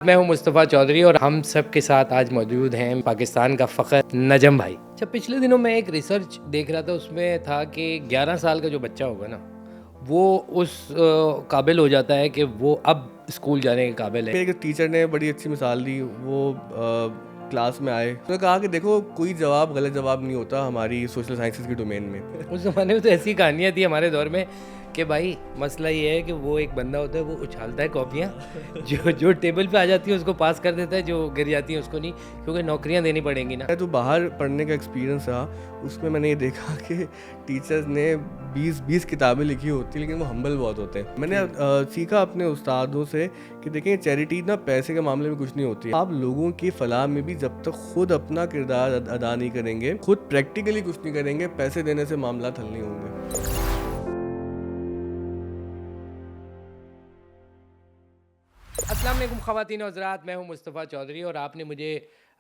मैं हूं मुस्तफ़ा चौधरी और हम सब के साथ आज मौजूद हैं पाकिस्तान का फ़ख्र नजम भाई। अच्छा, पिछले दिनों मैं एक रिसर्च देख रहा था, उसमें था कि 11 साल का जो बच्चा होगा ना, वो उस काबिल हो जाता है कि वो अब स्कूल जाने के काबिल है। मेरे एक टीचर ने बड़ी अच्छी मिसाल दी। वो क्लास में आए, उन्होंने कहा कि देखो, कोई जवाब गलत जवाब नहीं होता हमारी सोशल साइंसेज के डोमेन में। उस ज़माने में तो ऐसी कहानियाँ थी हमारे दौर में कि भाई मसला ये है कि वो एक बंदा होता है, वो उछालता है कॉपियाँ, जो जो टेबल पे आ जाती है उसको पास कर देता है, जो गिर जाती है उसको नहीं, क्योंकि नौकरियाँ देनी पड़ेंगी ना। तो बाहर पढ़ने का एक्सपीरियंस रहा, उसमें मैंने ये देखा कि टीचर्स ने 20 किताबें लिखी होती हैं, लेकिन वो हम्बल बहुत होते हैं। मैंने सीखा अपने उस्तादों से कि देखें, चैरिटी ना पैसे के मामले में कुछ नहीं होती। आप लोगों की फलाह में भी जब तक खुद अपना किरदार अदा नहीं करेंगे, खुद प्रैक्टिकली कुछ नहीं करेंगे, पैसे देने से मामला हल नहीं होंगे। अस्सलाम वालेकुम ख़वातीन और हज़रात, मैं हूं मुस्तफ़ा चौधरी और आपने मुझे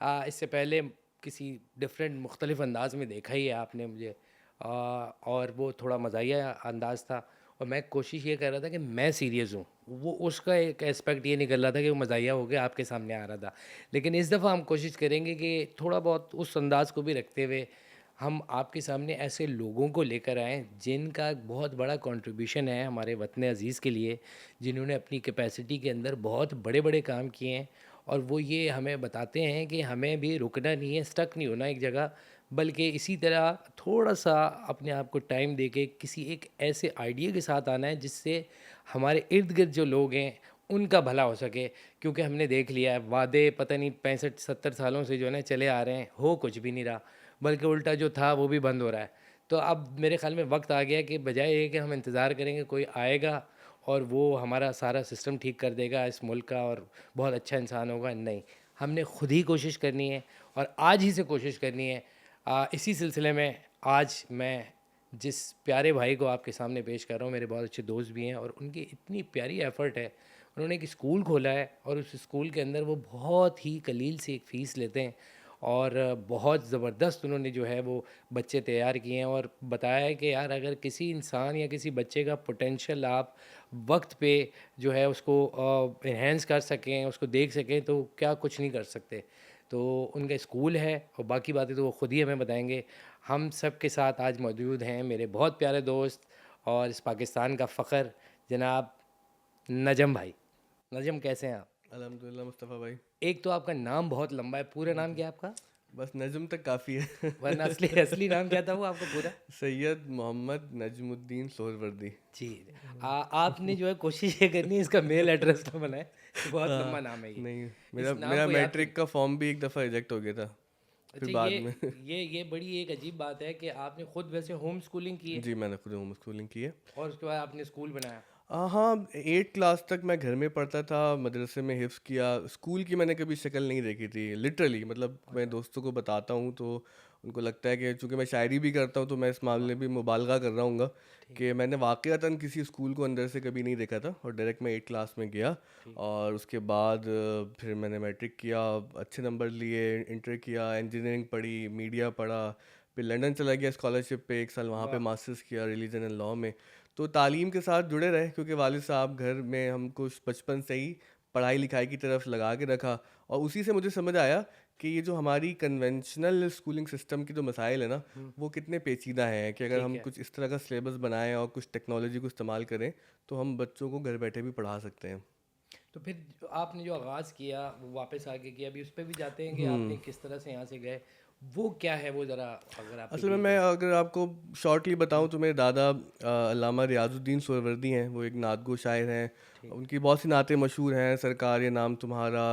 इससे पहले किसी डिफरेंट मुख्तलिफ़ अंदाज़ में देखा ही है आपने मुझे, और वो थोड़ा मज़ाहिया अंदाज़ था और मैं कोशिश ये कर रहा था कि मैं सीरियस हूँ। वो उसका एक एस्पेक्ट ये निकल रहा था कि वो मज़ाहिया हो गया आपके सामने आ रहा था। लेकिन इस दफ़ा हम कोशिश करेंगे कि थोड़ा बहुत उस अंदाज़ को भी रखते हुए हम आपके सामने ऐसे लोगों को लेकर आएँ जिनका एक बहुत बड़ा कंट्रीब्यूशन है हमारे वतन अज़ीज़ के लिए, जिन्होंने अपनी कैपेसिटी के अंदर बहुत बड़े बड़े काम किए हैं और वो ये हमें बताते हैं कि हमें भी रुकना नहीं है, स्टक नहीं होना एक जगह, बल्कि इसी तरह थोड़ा सा अपने आप को टाइम दे के किसी एक ऐसे आइडिया के साथ आना है जिससे हमारे इर्द गिर्द जो लोग हैं उनका भला हो सके। क्योंकि हमने देख लिया है वादे पता नहीं 65-70 सालों से जो है ना चले आ रहे हैं, हो कुछ भी नहीं रहा, बल्कि उल्टा जो था वो भी बंद हो रहा है। तो अब मेरे ख़्याल में वक्त आ गया कि बजाय ये कि हम इंतज़ार करेंगे कोई आएगा और वो हमारा सारा सिस्टम ठीक कर देगा इस मुल्क का और बहुत अच्छा इंसान होगा, नहीं, हमने खुद ही कोशिश करनी है और आज ही से कोशिश करनी है। इसी सिलसिले में आज मैं जिस प्यारे भाई को आपके सामने पेश कर रहा हूँ, मेरे बहुत अच्छे दोस्त भी हैं और उनकी इतनी प्यारी एफ़र्ट है। उन्होंने एक स्कूल खोला है और उस स्कूल के अंदर वो बहुत ही कलील सी एक फ़ीस लेते हैं और बहुत ज़बरदस्त उन्होंने जो है वो बच्चे तैयार किए हैं और बताया है कि यार अगर किसी इंसान या किसी बच्चे का पोटेंशियल आप वक्त पे जो है उसको इन्हेंस कर सकें, उसको देख सकें, तो क्या कुछ नहीं कर सकते। तो उनका स्कूल है और बाकी बातें तो वो ख़ुद ही हमें बताएंगे। हम सब के साथ आज मौजूद हैं मेरे बहुत प्यारे दोस्त और इस पाकिस्तान का फ़ख्र जनाब नजम भाई। नजम, कैसे हैं आप? अल्हम्दुलिल्लाह मुस्तफ़ा भाई। एक तो आपका नाम बहुत लंबा है, पूरा नाम क्या है आपका? बस नजम तक काफ़ी है। वरना असली असली नाम क्या था वो आपका पूरा? सैयद मोहम्मद नजमुद्दीन सोहरवर्दी। जी। आपने जो है कोशिश ये करनी है इसका मेल एड्रेस ना बनाए, बहुत हाँ, लंबा नाम है ये। नहीं, इस मेरा नाम मेरा को याद मैट्रिक करें। का फॉर्म भी एक दफ़ा रिजेक्ट हो गया था, फिर अच्छा, बाद में। ये बड़ी एक अजीब बात है कि आपने खुद वैसे होम स्कूलिंग की है जी, मैंने खुद होम स्कूलिंग की है। और उसके बाद आपने स्कूल बनाया। हाँ, 8 क्लास तक मैं घर में पढ़ता था, मदरसे में हिफ्ज़ किया। स्कूल की मैंने कभी शक्ल नहीं देखी थी, लिटरली। मतलब मैं अच्छा। दोस्तों को बताता हूँ तो उनको लगता है कि चूँकि मैं शायरी भी करता हूँ, तो मैं इस वाह। मामले में भी मुबालगा कर रहा हूँगा ठीक कि है। मैंने वाक़ईतन किसी स्कूल को अंदर से कभी नहीं देखा था, और डायरेक्ट मैं 8 क्लास में गया। ठीक है। और उसके बाद फिर मैंने मैट्रिक किया, अच्छे नंबर लिए, इंटर किया, इंजीनियरिंग पढ़ी, मीडिया पढ़ा, फिर लंदन चला गया स्कॉलरशिप पे, 1 साल वहाँ पे वाह। मास्टर्स किया रिलीजन एंड लॉ में। तो तालीम के साथ जुड़े रहे, क्योंकि वालिद साहब घर में हमको बचपन से ही पढ़ाई लिखाई की तरफ लगा के रखा। और उसी से मुझे समझ आया कि ये जो हमारी कन्वेंशनल स्कूलिंग सिस्टम की जो मसाइल है ना, हम्म। वो कितने पेचीदा हैं कि अगर ठीक हम है। कुछ इस तरह का सिलेबस बनाएं और कुछ टेक्नोलॉजी को इस्तेमाल करें, तो हम बच्चों को घर बैठे भी पढ़ा सकते हैं। तो फिर आपने जो आगाज़ किया वो वापस आके किया, अभी उस पर भी जाते हैं कि आपने हम्म किस तरह से यहाँ से गए, वो क्या है वो ज़रा अगर आप असल में डिटेल मैं करें। अगर आपको शॉर्टली बताऊं, तो मेरे दादा अल्लामा रियाजुद्दीन सोहरवर्दी हैं। वो एक नातगो शायर हैं। ठीक। उनकी बहुत सी नातें मशहूर हैं, सरकार ये नाम तुम्हारा,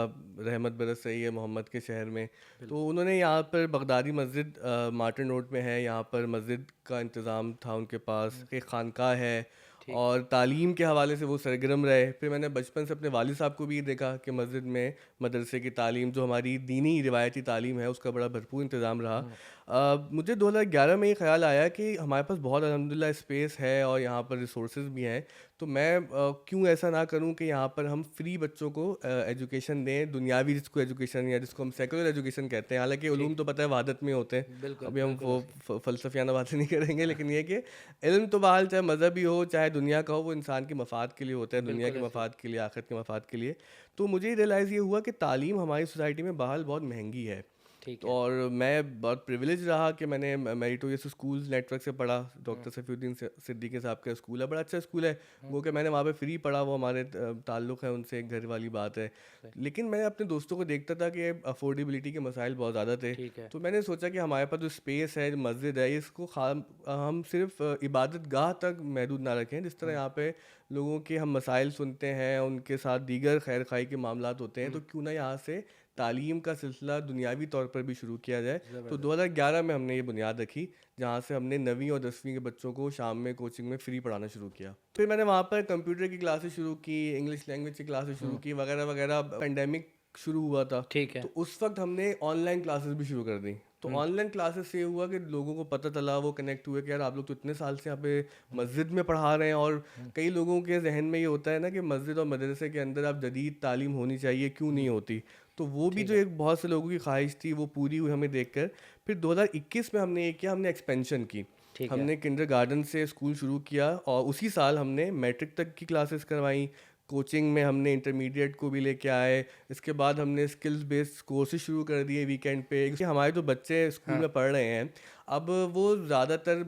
रहमत बरस रही है मोहम्मद के शहर में। तो बिल्कुल। उन्होंने यहाँ पर बगदादी मस्जिद मार्टिन रोड में है, यहाँ पर मस्जिद का इंतज़ाम था उनके पास, एक खानका है। ठीक। और तालीम के हवाले से वो सरगर्म रहे। फिर मैंने बचपन से अपने वालिद साहब को भी ये देखा कि मस्जिद में मदरसे की तालीम, जो हमारी दीनी रिवायती तालीम है, उसका बड़ा भरपूर इंतज़ाम रहा। मुझे 2011 में ये ख़्याल आया कि हमारे पास बहुत अल्हम्दुलिल्लाह स्पेस है और यहाँ पर रिसोर्सेज भी हैं। तो मैं क्यों ऐसा ना करूं कि यहाँ पर हम फ्री बच्चों को एजुकेशन दें, दुनियावी जिसको एजुकेशन या जिसको हम सेकुलर एजुकेशन कहते हैं, हालांकि उलूम ठीक। तो पता है वहादत में होते हैं, बिल्कुल, अभी हम बिल्कुल वो वैसे ही। फ़लसफ़ियाना बातें नहीं करेंगे, लेकिन ये कि इल्म तो बहरहाल चाहे मज़हबी हो चाहे दुनिया का हो, वो इंसान के मफ़ाद के लिए होता है, दुनिया बिल्कुल के वैसे ही। मफ़ाद के लिए, आखिरत के मफ़ाद के लिए। तो मुझे रियलाइज़ ये हुआ कि तालीम हमारी सोसाइटी में बहरहाल बहुत महंगी है। ठीक तो है। और मैं बहुत प्रिविलेज रहा कि मैंने मेरिटोरियस स्कूल नेटवर्क से पढ़ा, हुँ, डॉक्टर सफ़ीउद्दीन सिद्दीकी साहब का स्कूल है, बड़ा अच्छा स्कूल है। हुँ, वो कि मैंने वहाँ पे फ्री पढ़ा, वो हमारे ताल्लुक़ है उनसे, एक घर वाली बात है। सही। लेकिन मैं अपने दोस्तों को देखता था कि अफोर्डेबिलिटी के मसाइल बहुत ज़्यादा थे। ठीक है। तो मैंने सोचा कि हमारे पास जो स्पेस है, जो मस्जिद है, इसको हम सिर्फ इबादत गाह तक महदूद ना रखें। जिस तरह हुँ, यहाँ पे लोगों के हम मसाइल सुनते हैं, उनके साथ दीगर खैर खाई के मामलात होते हैं, तो हुँ, क्यों ना यहाँ से तालीम का सिलसिला दुनियावी तौर पर भी शुरू किया जाए। तो ज़बरदस्त। 2011 में हमने ये बुनियाद रखी, जहाँ से हमने 9वीं और 10वीं के बच्चों को शाम में कोचिंग में फ्री पढ़ाना शुरू किया। फिर मैंने वहाँ पर कंप्यूटर की क्लासेस शुरू की, इंग्लिश लैंग्वेज की क्लासेस शुरू हुँ, की, वगैरह वगैरह। पेंडेमिक शुरू हुआ था, ठीक है। तो उस वक्त हमने ऑनलाइन क्लासेस भी शुरू कर दी। तो हुँ, ऑनलाइन क्लासेस से ये हुआ कि लोगों को पता चला, वो कनेक्ट हुए कि यार आप लोग तो इतने साल से यहाँ पे मस्जिद में पढ़ा रहे हैं, और हुँ, कई लोगों के जहन में ये होता है ना कि मस्जिद और मदरसे के अंदर आप जदीद तालीम होनी चाहिए, क्यों नहीं हुँ, होती। तो वो भी ठीक जो है, एक बहुत से लोगों की ख्वाहिश थी, वो पूरी हुई हमें देखकर। फिर 2021 में हमने ये किया, हमने एक्सपेंशन की। ठीक है। हमने किंडरगार्टन से स्कूल शुरू किया, और उसी साल हमने मैट्रिक तक की क्लासेस करवाई। कोचिंग में हमने इंटरमीडिएट को भी लेके आए। इसके बाद हमने स्किल्स बेस्ड कोर्सेज शुरू कर दिए वीकेंड पे। इससे हमारे जो बच्चे स्कूल हाँ, में पढ़ रहे हैं, अब वो ज़्यादातर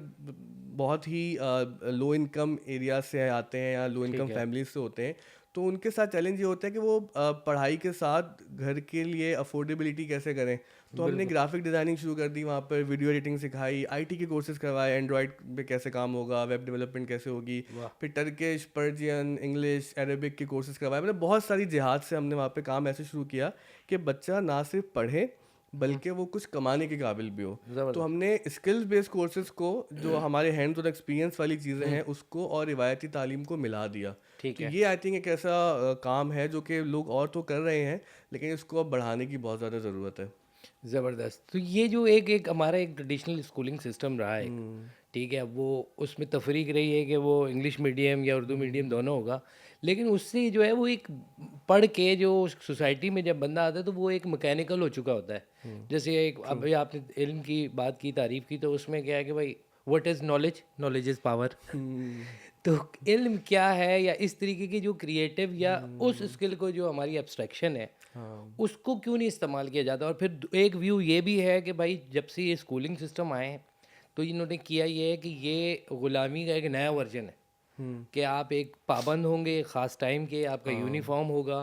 बहुत ही लो इनकम एरिया से आते हैं या लो इनकम ठीक है। फैमिलीज से होते हैं। तो उनके साथ चैलेंज ये होता है कि वो पढ़ाई के साथ घर के लिए अफोर्डेबिलिटी कैसे करें। तो हमने बिल्कुल। ग्राफिक डिज़ाइनिंग शुरू कर दी, वहाँ पर वीडियो एडिटिंग सिखाई, आईटी के कोर्सेज करवाए, एंड्रॉयड पे कैसे काम होगा, वेब डेवलपमेंट कैसे होगी। वाह! फिर टर्किश, पर्जियन, इंग्लिश, अरेबिक के कोर्सेज करवाए। मतलब बहुत सारी जिहाद से हमने वहाँ पे काम ऐसे शुरू किया कि बच्चा ना सिर्फ पढ़े, हुँ, बल्कि वो कुछ कमाने के काबिल भी हो। तो ज़बरदस्त। हमने स्किल्स बेस्ड कोर्सेज को, जो हमारे हैंड्स ऑन एक्सपीरियंस वाली चीज़ें हुँ, हैं, उसको और रिवायती तालीम को मिला दिया। ठीक तो है। ये आई थिंक एक ऐसा काम है जो कि लोग और तो कर रहे हैं, लेकिन इसको अब बढ़ाने की बहुत ज़्यादा ज़रूरत है। ज़बरदस्त। तो ये जो एक एक हमारा एक ट्रेडिशनल स्कूलिंग सिस्टम रहा है एक, हुँ, ठीक है? वो उसमें तफ़रीक रही है कि वो इंग्लिश मीडियम या उर्दू मीडियम दोनों होगा। लेकिन उससे जो है वो एक पढ़ के जो सोसाइटी में जब बंदा आता है तो वो एक मैकेनिकल हो चुका होता है। हुँ, जैसे एक ट्रू। अभी आपने इल्म की बात की, तारीफ़ की, तो उसमें क्या है कि भाई what is knowledge? Knowledge is power. हुँ, तो इल्म क्या है, या इस तरीके की जो क्रिएटिव या उस हुँ, स्किल को जो हमारी एब्स्ट्रैक्शन है, हाँ, उसको क्यों नहीं इस्तेमाल किया जाता? और फिर एक व्यू ये भी है कि भाई जब से ये स्कूलिंग सिस्टम आए हैं तो इन्होंने किया ये है कि ये ग़ुलामी का एक नया वर्जन है हुँ, कि आप एक पाबंद होंगे ख़ास टाइम के, आपका हाँ। यूनिफ़ॉर्म होगा,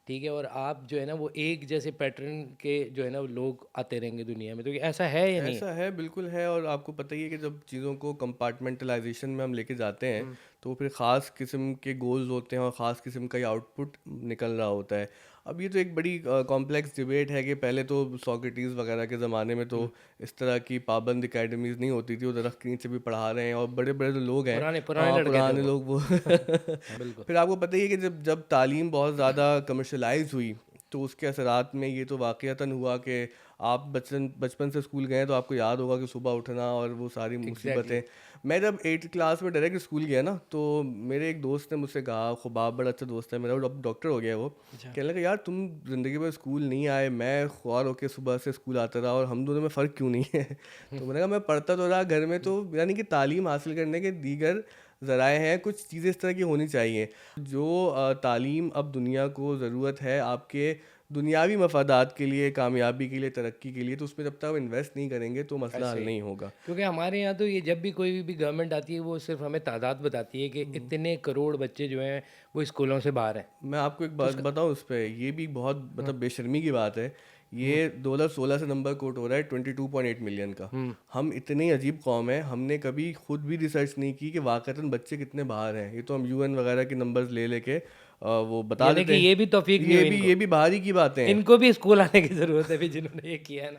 ठीक है? और आप जो है ना वो एक जैसे पैटर्न के जो है ना वो लोग आते रहेंगे दुनिया में। तो ये ऐसा है या नहीं है? ऐसा है, बिल्कुल है। और आपको पता ही है कि जब चीज़ों को कंपार्टमेंटलाइजेशन में हम लेके जाते हैं, हुँ, तो फिर ख़ास किस्म के गोल्स होते हैं और ख़ास किस्म का ही आउटपुट निकल रहा होता है। अब ये तो एक बड़ी कॉम्प्लेक्स डिबेट है कि पहले तो सोक्रेटिस वगैरह के ज़माने में तो हुँ। इस तरह की पाबंद एकेडमीज़ नहीं होती थी, वो दरख्त के नीचे भी पढ़ा रहे हैं, और बड़े बड़े जो लोग हैं, पुराने पुराने लड़के थे पुराने वो। लोग वो बिल्कुल। फिर आपको पता ही है कि जब जब तालीम बहुत ज़्यादा कमर्शलाइज हुई, तो उसके असरात में ये तो वाक़ईतन हुआ कि आप बचपन बचपन से स्कूल गए हैं, तो आपको याद होगा कि सुबह उठना और वो सारी एग्ज़ैक्टली। मुसीबतें। मैं जब 8th क्लास में डायरेक्ट स्कूल गया ना, तो मेरे एक दोस्त ने मुझसे कहा, खुबाब बड़ा अच्छा दोस्त है मेरा, वो डॉक्टर हो गया है वो। अच्छा। कहने लगा यार तुम ज़िंदगी में स्कूल नहीं आए, मैं ख्वार होकर सुबह से स्कूल आता रहा, और हम दोनों में फ़र्क क्यों नहीं है। तो मैंने कहा मैं पढ़ता तो रहा घर में, तो यानी कि तालीम हासिल करने के दीगर ज़राए हैं, कुछ चीज़ें इस तरह की होनी चाहिए। जो तालीम अब दुनिया को ज़रूरत है आपके दुनियावी मफादात के लिए, कामयाबी के लिए, तरक्की के लिए, तो उसमें जब तक आप इन्वेस्ट नहीं करेंगे तो मसला ऐसे हल ही। नहीं होगा। क्योंकि हमारे यहाँ तो ये जब भी कोई भी गवर्नमेंट आती है वो सिर्फ हमें तादाद बताती है कि इतने करोड़ बच्चे जो हैं वो स्कूलों से बाहर हैं। मैं आपको एक तो बात उसका बताऊं उस पे, ये भी बहुत हुँ, मतलब बेशर्मी की बात है। हुँ, ये 2016 से नंबर कोट हो रहा है 22.8 मिलियन का। हुँ, हम इतनी अजीब कौम है, हमने कभी खुद भी रिसर्च नहीं की कि वाकईतन बच्चे कितने बाहर हैं। ये तो हम यूएन वगैरह के नंबर्स ले लेके वो बता यानी कि देते हैं। ये भी तौफीक नहीं ये हुई भी इनको। ये भी बाहर ही की बातें हैं। इनको भी स्कूल आने की ज़रूरत है, भी जिन्होंने ये किया है ना।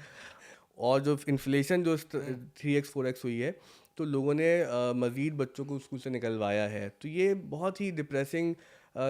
और जो इन्फ्लेशन जो हुँ, 3x 4x हुई है, तो लोगों ने मज़ीद बच्चों को स्कूल से निकलवाया है। तो ये बहुत ही डिप्रेसिंग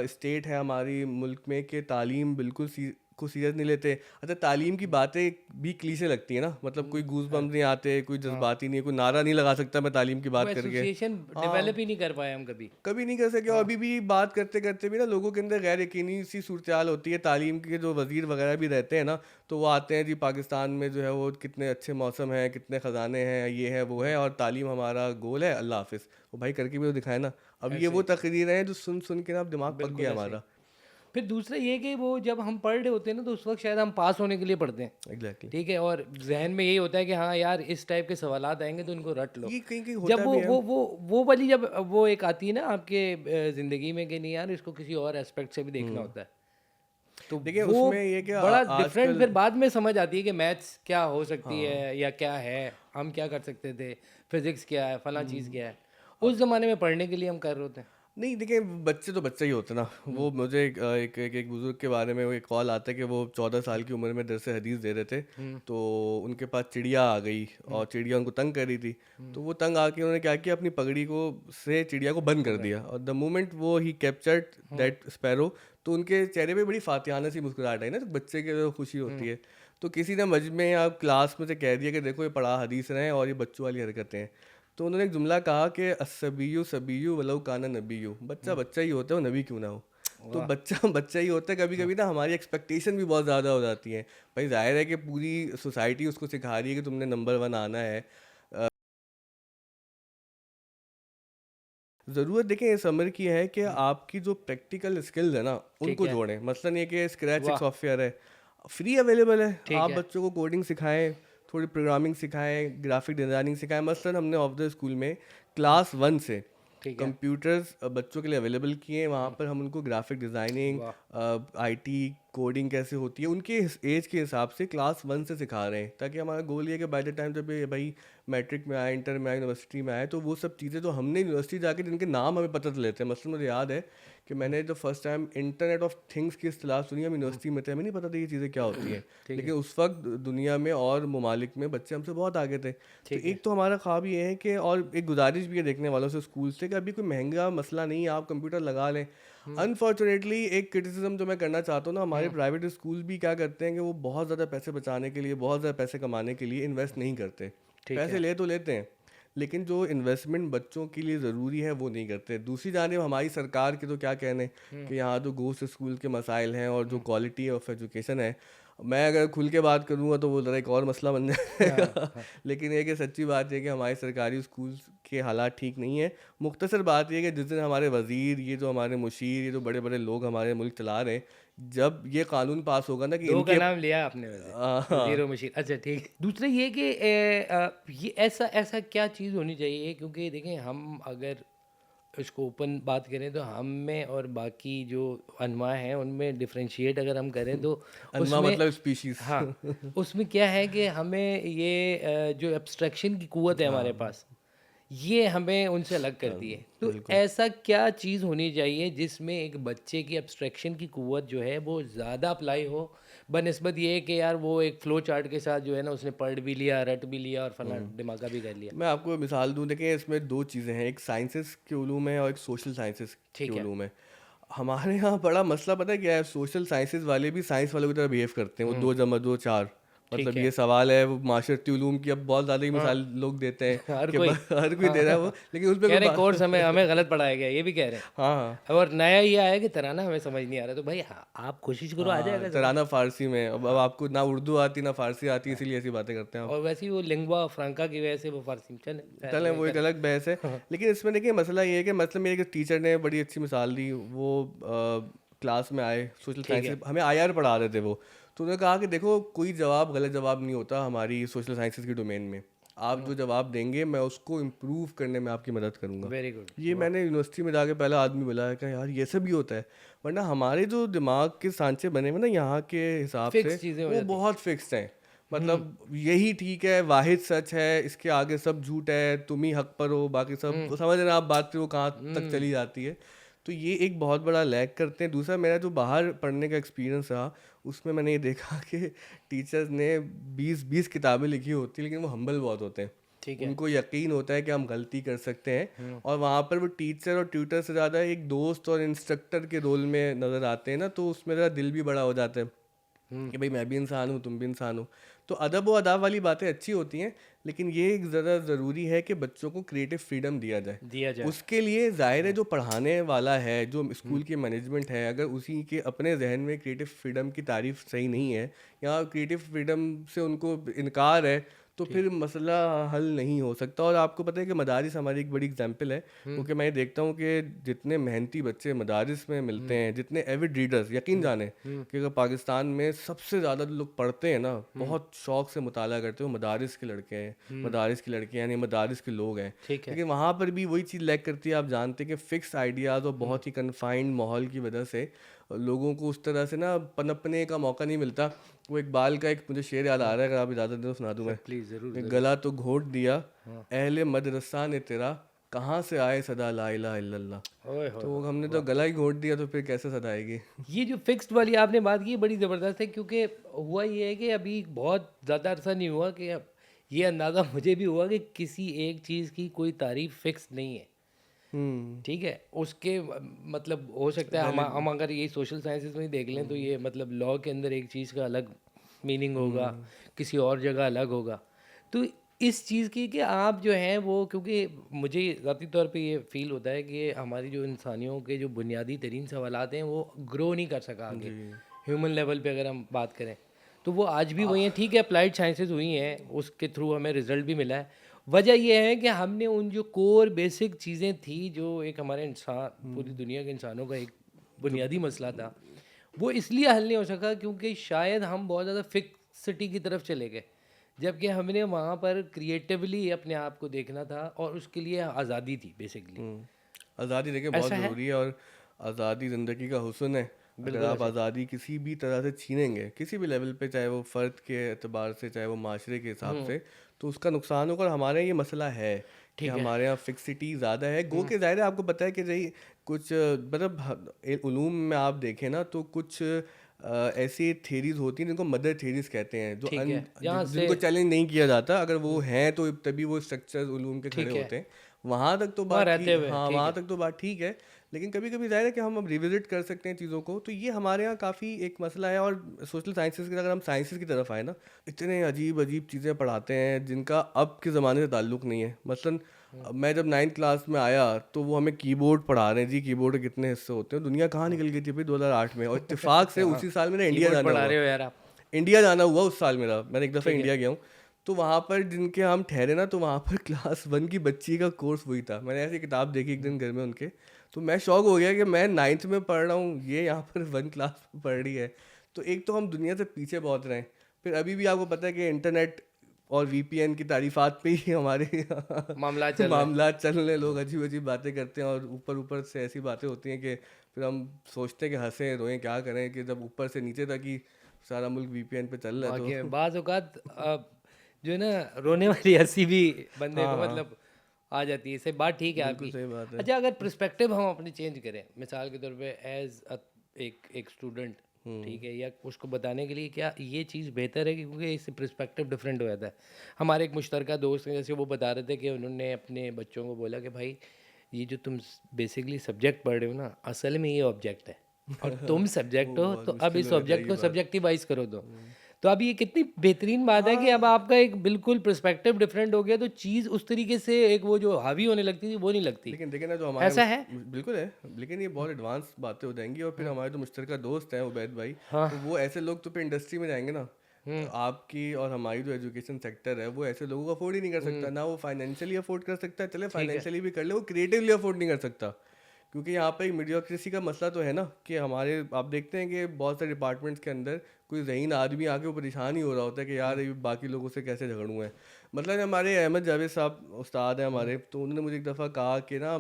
स्टेट है हमारी मुल्क में कि तालीम बिल्कुल सी को सीरियस नहीं लेते। अच्छा, तालीम की बातें भी क्लीशे लगती है ना, मतलब कोई गूज बम्स नहीं आते, कोई जज्बाती नहीं है, कोई नारा नहीं लगा सकता मैं तालीम की वो बात करके। एसोसिएशन डेवलप ही नहीं कर पाए हम कभी। कभी नहीं कर सके, और अभी भी बात करते करते भी ना लोगों के अंदर गैर यकीनी सी सूरत होती है। तालीम के जो वजीर वगैरह भी रहते हैं ना, तो वो आते हैं जी पाकिस्तान में जो है वो कितने अच्छे मौसम है, कितने ख़जाने हैं, ये है वो है, और तालीम हमारा गोल है, अल्लाह हाफिज़। वो भाई करके भी तो दिखाए ना। अब ये ऐसे वो ही, तकरीरें हैं जो सुन सुन के ना अब दिमाग पक बिल्कुल गया ऐसे ही। हमारा। फिर दूसरा ये कि वो जब हम पढ़ रहे होते हैं ना, तो उस वक्त शायद हम पास होने के लिए पढ़ते हैं, एग्जैक्टली। ठीक है, और जहन में यही होता है कि हाँ यार इस टाइप के सवालात आएंगे तो इनको रट लो। ये कहीं कहीं जब होता भी है। वो वाली जब वो एक आती है ना आपके ज़िंदगी में कि नहीं यार इसको किसी और एस्पेक्ट से भी देखना होता है, तो देखिए वो उसमें ये क्या बड़ा डिफरेंट आजकल। फिर बाद में समझ आती है कि मैथ्स क्या हो सकती हाँ। है या क्या है, हम क्या कर सकते थे, फिजिक्स क्या है, फलां चीज़ क्या है। उस ज़माने में पढ़ने के लिए हम कर रहे होते हैं। नहीं देखिए, बच्चे तो बच्चे ही होते ना। वो मुझे एक बुजुर्ग के बारे में वो एक कॉल आता है कि वो 14 साल की उम्र में दरस हदीस दे रहे थे, तो उनके पास चिड़िया आ गई और चिड़िया उनको तंग कर रही थी। तो वो तंग आके उन्होंने क्या किया, अपनी पगड़ी को से चिड़िया को बंद कर दिया, और द मोमेंट वो ही कैप्चर्ड दैट स्पैरो, तो उनके चेहरे पे बड़ी फातिहाना सी मुस्कुराहट आई ना, तो बच्चे के जो खुशी होती है। तो किसी ने मज में या क्लास में से कह दिया कि देखो ये पढ़ा हदीस रहे हैं और ये बच्चों वाली हरकतें हैं। तो उन्होंने एक जुमला कहा कि अस्सबियु सबियु वलौ काना नबियु, बच्चा बच्चा ही होता है, वो नबी क्यों ना हो। तो वाह। बच्चा बच्चा ही होता है। कभी कभी ना हमारी एक्सपेक्टेशन भी बहुत ज़्यादा हो जाती है। भाई जाहिर है कि पूरी सोसाइटी उसको सिखा रही है कि तुमने नंबर 1 आना है। ज़रूरत देखें इस अमर की है कि आपकी जो प्रैक्टिकल स्किल्स है ना ठीक उनको है। जोड़ें। मसलन ये कि स्क्रैच एक वाह। सॉफ्टवेयर है, फ्री अवेलेबल है। ठीक आप है। बच्चों को कोडिंग सिखाएं, थोड़ी प्रोग्रामिंग सिखाएं, ग्राफिक डिज़ाइनिंग सिखाएं। मसलन हमने ऑफ द स्कूल में क्लास 1 से ठीक है। कंप्यूटर्स बच्चों के लिए अवेलेबल किए हैं। वहाँ पर हम उनको ग्राफिक डिज़ाइनिंग, वाह। आईटी कोडिंग कैसे होती है उनके एज के हिसाब से क्लास 1 से सिखा रहे हैं, ताकि हमारा गोल ये है कि बाय द टाइम जब ये भाई मैट्रिक में आए, इंटर में आए, यूनिवर्सिटी में आए, तो वो सब चीज़ें जो हमने यूनिवर्सिटी जाके जिनके नाम हमें पता चले थे। मसलन मुझे याद है कि मैंने जो first time internet of things की इस्तेलाह सुनी, हम यूनिवर्सिटी में थे, हमें नहीं पता था ये चीज़ें क्या होती हैं। ठीक है। लेकिन उस वक्त दुनिया में और ममालिक में बच्चे हमसे बहुत आगे थे। तो ठीक है। एक तो हमारा ख्वाब ये है कि, और एक गुजारिश भी है देखने वालों से स्कूल से, कि अभी कोई महंगा मसला नहीं है, आप कंप्यूटर लगा लें। अनफॉर्चुनेटली एक क्रिटिसिज्म जो मैं करना चाहता हूँ ना, हमारे प्राइवेट स्कूल भी क्या करते हैं कि वो बहुत ज़्यादा पैसे बचाने के लिए, बहुत ज़्यादा पैसे कमाने के लिए इन्वेस्ट नहीं करते। ठीक पैसे है। ले तो लेते हैं, लेकिन जो इन्वेस्टमेंट बच्चों के लिए ज़रूरी है वो नहीं करते। दूसरी जानिब हमारी सरकार के तो क्या कहने कि यहाँ जो गोश्त स्कूल के मसाइल हैं और जो क्वालिटी ऑफ एजुकेशन है, मैं अगर खुल के बात करूँगा तो वो ज़रा एक और मसला बन हाँ। जाएगा। हाँ। लेकिन ये कि सच्ची बात है कि हमारे सरकारी स्कूल के हालात ठीक नहीं है। मुख्तसर बात ये है कि जिस दिन हमारे वज़ीर, ये जो हमारे मुशीर, ये जो बड़े बड़े लोग हमारे मुल्क चला रहे हैं, जब ये कानून पास होगा ना कि दो का इनके नाम लिया आपने वैसे, वजीर हाँ। व मुशीर। अच्छा ठीक है। दूसरा ये कि ये ऐसा ऐसा क्या चीज़ होनी चाहिए, क्योंकि देखें हम अगर इसको ओपन बात करें तो हम में और बाकी जो अनवा हैं उनमें डिफरेंशिएट अगर हम करें तो अनवा उसमें, मतलब स्पीशीज। हाँ, उसमें क्या है कि हमें ये जो एब्स्ट्रैक्शन की कुव्वत है हमारे हाँ। पास, ये हमें उनसे अलग करती है। तो बिल्कुल। ऐसा क्या चीज़ होनी चाहिए जिसमें एक बच्चे की एब्स्ट्रैक्शन की कुव्वत जो है वो ज़्यादा अप्लाई हो, बनिस्बत ये कि यार वो एक फ़्लो चार्ट के साथ जो है ना उसने पढ़ भी लिया, रट भी लिया और फला दिमागा भी कर लिया। मैं आपको मिसाल दूं, देखिए इसमें दो चीज़ें हैं, एक साइंसेस के उलूम है और एक सोशल साइंसेस के ठीक है। उलूम है। हमारे यहाँ बड़ा मसला पता है क्या है, सोशल साइंसेस वाले भी साइंस वालों की तरह बिहेव करते हैं। वो 2 + 2 = 4, ठीक मतलब है। ये सवाल है वो माशरती उलूम की, अब बहुत ज़्यादा ही हाँ। मिसाल लोग देते हैं हर कि कोई। हर कोई हाँ, दे रहा है वो, हाँ। लेकिन उस पर कह कोई रहे कोर्स बात हमें हमें गलत पढ़ाया गया, ये भी कह रहे हैं। हाँ हाँ और नया ये आया कि तराना हमें समझ नहीं आ रहा, तो भाई हाँ, आप कोशिश करो आ हाँ, जाएगा समझ। तराना फारसी में। अब हाँ। आपको ना उर्दू आती ना फारसी आती, इसीलिए ऐसी बातें करते हैं आप। और वैसे ही वो लिंगवा फ्रांका की वजह से वो फारसी में चले चलें, वो एक अलग बहस है। हाँ। लेकिन इसमें देखिए मसला ये है कि मतलब मेरे एक टीचर ने बड़ी अच्छी मिसाल दी। वो क्लास में आए, सोशल ठीक साइंसेस है। हमें आईआर पढ़ा रहे थे वो। तो उन्होंने कहा कि देखो कोई जवाब गलत जवाब नहीं होता हमारी सोशल साइंसेस की डोमेन में। आप जो जवाब देंगे मैं उसको इम्प्रूव करने में आपकी मदद करूँगा। Very good. ये वाह। मैंने यूनिवर्सिटी में जाके पहला आदमी बोला है कि यार ये सब भी होता है। वरना हमारे जो दिमाग के सांचे बने हुए ना यहाँ के हिसाब से, फिक्स चीज़ें हो वो जाती बहुत फिक्स्ड हैं। मतलब यही ठीक है, वाहिद सच है, इसके आगे सब झूठ है, तुम ही हक पर हो, बाकी सब, वो समझ रहे हैं आप बात पे वो कहाँ तक चली जाती है। तो ये एक बहुत बड़ा लैग करते हैं। दूसरा, मेरा जो बाहर पढ़ने का एक्सपीरियंस रहा, उसमें मैंने ये देखा कि टीचर्स ने 20-20 किताबें लिखी होती हैं, लेकिन वो हम्बल बहुत होते हैं। ठीक है। उनको यकीन होता है कि हम गलती कर सकते हैं, और वहाँ पर वो टीचर और ट्यूटर से ज़्यादा एक दोस्त और इंस्ट्रक्टर के रोल में नज़र आते हैं ना, तो उसमें ज़रा दिल भी बड़ा हो जाता है कि भाई मैं भी इंसान हूँ, तुम भी इंसान हो। तो अदब व अदाब वाली बातें अच्छी होती हैं, लेकिन ये एक ज़रा ज़रूरी है कि बच्चों को क्रिएटिव फ्रीडम दिया जाए। दिया जाए। उसके लिए ज़ाहिर है जो पढ़ाने वाला है, जो स्कूल की मैनेजमेंट है, अगर उसी के अपने जहन में क्रिएटिव फ्रीडम की तारीफ सही नहीं है या क्रिएटिव फ्रीडम से उनको इनकार है, तो फिर मसला हल नहीं हो सकता। और आपको पता है कि मदारिस हमारी एक बड़ी एग्जांपल है, क्योंकि मैं देखता हूँ कि जितने मेहनती बच्चे मदारिस में मिलते हैं, जितने एविड रीडर्स, यकीन जाने कि अगर पाकिस्तान में सबसे ज़्यादा लोग पढ़ते हैं ना, बहुत शौक से मुताला करते हैं, वो मदारिस के लड़के हैं, मदारिस की लड़कियाँ, यानी मदारिस के लोग हैं। ठीक है। लेकिन वहाँ पर भी वही चीज़ लैक करती है। आप जानते हैं कि फिक्स आइडियाज़ और बहुत ही कन्फाइंड माहौल की वजह से लोगों को उस तरह से ना पनपने का मौका नहीं मिलता। वो इकबाल का एक मुझे शेर याद आ रहा है, अगर आप इजाज़त दें तो सुना दूँ मैं। प्लीज़ ज़रूर। कि गला तो घोट दिया अहले मदरसा ने तेरा, कहाँ से आए सदा ला इलाहा इल्लल्लाह। ओए होए तो हमने तो गला ही घोट दिया, तो फिर कैसे सदा आएगी? ये जो फिक्स्ड वाली आपने बात की बड़ी ज़बरदस्त है, क्योंकि हुआ ये है कि अभी बहुत ज़्यादा अरसा नहीं हुआ कि अब ये अंदाज़ा मुझे भी हुआ कि किसी एक चीज़ की कोई तारीफ फिक्स नहीं है। ठीक है, उसके मतलब हो सकता है हम अगर ये सोशल साइंसेस में ही देख लें तो ये मतलब लॉ के अंदर एक चीज़ का अलग मीनिंग होगा, किसी और जगह अलग होगा। तो इस चीज़ की कि आप जो हैं वो, क्योंकि मुझे ज़ाती तौर पे ये फ़ील होता है कि हमारी जो इंसानियों के जो बुनियादी तरीन सवालात हैं वो ग्रो नहीं कर सका आगे ह्यूमन लेवल पे अगर हम बात करें, तो वो आज भी वही हैं। ठीक है, अप्लाइड साइंसेस हुई हैं, उसके थ्रू हमें रिजल्ट भी मिला है। वजह ये है कि हमने उन जो कोर बेसिक चीज़ें थी जो एक हमारे इंसान, पूरी दुनिया के इंसानों का एक बुनियादी मसला था, वो इसलिए हल नहीं हो सका क्योंकि शायद हम बहुत ज़्यादा फिक्सिटी की तरफ चले गए, जबकि हमने वहाँ पर क्रिएटिवली अपने आप को देखना था और उसके लिए आज़ादी थी बेसिकली। आज़ादी देखिए बहुत ऐसा है? ज़रूरी है, और आज़ादी ज़िंदगी का हुस्न है। अगर आप आज़ादी किसी भी तरह से छीनेंगे, किसी भी लेवल पे, चाहे वो फ़र्द के एतबार से, चाहे वो माशरे के हिसाब से, तो उसका नुकसान होगा। और हमारे यहाँ ये मसला है कि हमारे यहाँ फिक्सिटी ज़्यादा है। गो के ज़ाहिर है आपको पता है कि जही कुछ मतलब उलूम में आप देखें ना, तो कुछ ऐसी थेरीज होती हैं जिनको मदर थेरीज कहते हैं, जो ठीक है, जहाँ से जिनको चैलेंज नहीं किया जाता। अगर वो हैं तो तभी वो स्ट्रक्चर्स उलूम के खड़े ठीक है, होते हैं। वहाँ तक तो वहाँ बात रहते ठीक, हुए हाँ ठीक वहाँ है। तक तो बात ठीक है। लेकिन कभी कभी ज़ाहिर है कि हम अब रिविजिट कर सकते हैं चीज़ों को, तो ये हमारे यहाँ काफ़ी एक मसला है। और सोशल साइंसेस की, अगर हम साइंसेस की तरफ आए ना, इतने अजीब अजीब चीज़ें पढ़ाते हैं जिनका अब के ज़माने से ताल्लुक़ नहीं है। मसलन मैं जब 9th क्लास में आया तो वो हमें कीबोर्ड पढ़ा रहे हैं जी, कीबोर्ड के कितने हिस्से होते हैं। दुनिया कहाँ निकल गई थी भाई 2008 में, और इत्तेफाक से उसी साल मेरा इंडिया कीबोर्ड जाना पढ़ा हुआ। रहे हो यार आप? इंडिया जाना हुआ उस साल मेरा, मैंने एक दफ़ा ठीक है। इंडिया गया हूँ। तो वहाँ पर जिनके हम ठहरे ना, तो वहाँ पर क्लास 1 की बच्ची का कोर्स वही था। मैंने ऐसी किताब देखी एक दिन घर में उनके, तो मैं शौक हो गया कि मैं 9th में पढ़ रहा हूँ, ये यहाँ पर 1 क्लास में पढ़ रही है। तो एक तो हम दुनिया से पीछे बहुत रहे हैं, फिर अभी भी आपको पता है कि इंटरनेट और वीपीएन की तारीफात पे ही हमारे मामला चल रहा है। मामला चल रहे, लोग अजीब अजीब बातें करते हैं, और ऊपर ऊपर से ऐसी बातें होती हैं कि फिर हम सोचते हैं कि हंसें रोएं क्या करें, कि जब ऊपर से नीचे तक ही सारा मुल्क वीपीएन पे चल रहा है वाकई तो में बाज़ औक़ात जो है ना, रोने वाली हंसी भी बंदे को मतलब आ जाती है। सही बात, ठीक है बिल्कुल आपकी। सही बात है। अच्छा, अगर पर्सपेक्टिव हम अपनी चेंज करें, मिसाल के तौर पे एज एक स्टूडेंट, ठीक है, या उसको बताने के लिए क्या ये चीज़ बेहतर है, क्योंकि इससे पर्सपेक्टिव डिफरेंट हो जाता है। हमारे एक मुश्तरका दोस्त हैं, जैसे वो बता रहे थे कि उन्होंने अपने बच्चों को बोला कि भाई ये जो तुम बेसिकली सब्जेक्ट पढ़ रहे हो ना, असल में ये ऑब्जेक्ट है और तुम सब्जेक्ट वो हो, बहुत तो अब मुश्किल इस हो ऑब्जेक्ट जाएगी को बात। सब्जेक्टिवाइज करो दो। तो अब ये कितनी बेहतरीन बात है कि अब आपका एक बिल्कुल पर्सपेक्टिव डिफरेंट हो गया, तो चीज़ उस तरीके से एक वो जो हावी होने लगती थी वो नहीं लगती। लेकिन देखिए ना, जो हमारे ऐसा है? बिल्कुल है, लेकिन ये बहुत एडवांस बातें हो जाएंगी। और फिर हमारे जो मुश्तरका दोस्त हैं उबैद भाई, हाँ। तो वो ऐसे लोग तो फिर इंडस्ट्री में जाएंगे ना। आपकी और हमारी जो एजुकेशन सेक्टर है, वो ऐसे लोगों को अफोर्ड ही नहीं कर सकता ना। वो फाइनेंशियली अफोर्ड कर सकता है, चले फाइनेंशियली भी कर ले, वो क्रिएटिवली अफोर्ड नहीं कर सकता। क्योंकि यहाँ पे एक मीडियोक्रेसी का मसला तो है ना, कि हमारे आप देखते हैं कि बहुत सारे डिपार्टमेंट्स के अंदर कोई ज़हीन आदमी आके वो परेशान ही हो रहा होता है कि यार ये बाकी लोगों से कैसे झगड़ूँ है। मतलब हमारे अहमद जावेद साहब उस्ताद हैं हमारे, तो उन्होंने मुझे एक दफ़ा कहा कि ना,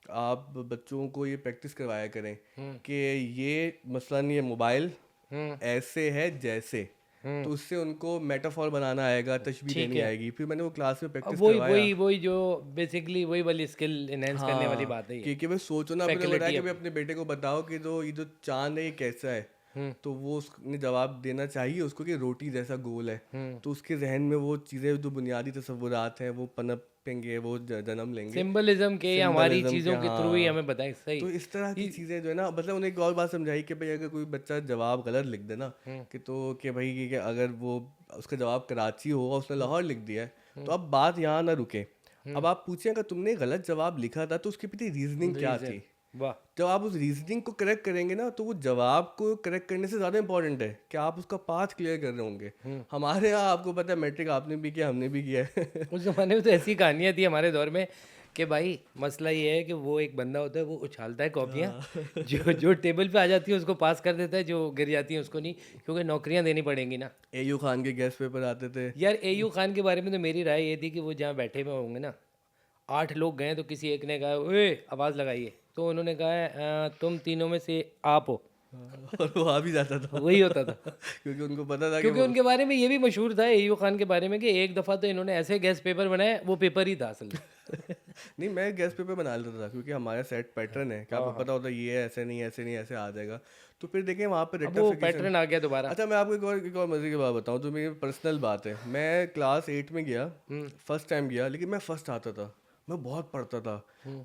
आप बच्चों को ये प्रैक्टिस करवाया करें कि ये मसलन ये मोबाइल ऐसे है जैसे, तो उससे उनको मेटाफॉर बनाना आएगा, तशबीह ठीक देनी है। आएगी। फिर मैंने वो क्लास में अब प्रैक्टिस वही करवाया। वही वही जो बेसिकली वही वाली स्किल इनहेंस करने वाली हाँ, बात है ये। कि भाई सोचो ना, फिर बताया फैकल्टी कि भाई अपने बेटे को बताओ कि जो ये जो चांद है ये कैसा है, तो वो उसने जवाब देना चाहिए उसको कि रोटी जैसा गोल है। तो उसके जहन में वो चीज़ें जो बुनियादी तसव्वुरात हैं वो पनपेंगे, वो जन्म लेंगे सिंबलिज्म के या हमारी सिंबलिज्म के। चीज़ों के थ्रू ही हाँ, हमें बताएं सही। तो इस तरह की चीज़ें जो है ना, मतलब उन्हें एक और बात समझाई कि भाई अगर कोई बच्चा जवाब गलत लिख दे ना, कि तो कि भाई कि अगर वो उसका जवाब कराची होगा, उसने लाहौर लिख दिया है, तो अब बात यहाँ ना रुके। अब आप पूछें अगर तुमने गलत जवाब लिखा था तो उसके पीछे रीजनिंग क्या रीजन, थी। वाह। जब आप उस रीजनिंग को करेक्ट करेंगे ना, तो वो जवाब को करेक्ट करने से ज़्यादा इंपॉर्टेंट है कि आप उसका पाथ क्लियर कर रहे होंगे। हमारे यहाँ आपको पता है मैट्रिक आपने भी किया, हमने भी किया है। उस ज़माने में तो ऐसी कहानियाँ थी हमारे दौर में कि भाई मसला ये है कि वो एक बंदा होता है, वो उछालता है कॉपियाँ, जो जो टेबल पे आ जाती है उसको पास कर देता है, जो गिर जाती है उसको नहीं, क्योंकि नौकरियाँ देनी पड़ेंगी ना। एयू खान के गेस्ट पेपर आते थे। यार एयू खान के बारे में तो मेरी राय ये थी कि वो जहाँ बैठे हुए होंगे ना, 8 लोग गए तो किसी एक ने कहा ओए आवाज़ लगाइए, तो उन्होंने कहा तुम तीनों में से आप हो। और वो आ भी जाता था। वही होता था। क्योंकि उनको पता था कि क्योंकि उनके बारे में ये भी मशहूर था एयू खान के बारे में कि एक दफ़ा तो इन्होंने ऐसे गेस्ट पेपर बनाए, वो पेपर ही था असल में। नहीं, मैं गेस्ट पेपर बना लेता था क्योंकि हमारा सेट पैटर्न है कि आपको पता होता है ये ऐसे नहीं, ऐसे नहीं, ऐसे आ जाएगा। तो फिर देखें वहाँ पे अब वो रेक्टिफिकेशन। पैटर्न आ गया दोबारा। अच्छा, मैं आपको एक और मज़े की बात बताऊँ, जो मेरी पर्सनल बात है। मैं क्लास 8 में गया, फर्स्ट टाइम गया, लेकिन मैं फर्स्ट आता था, मैं बहुत पढ़ता था।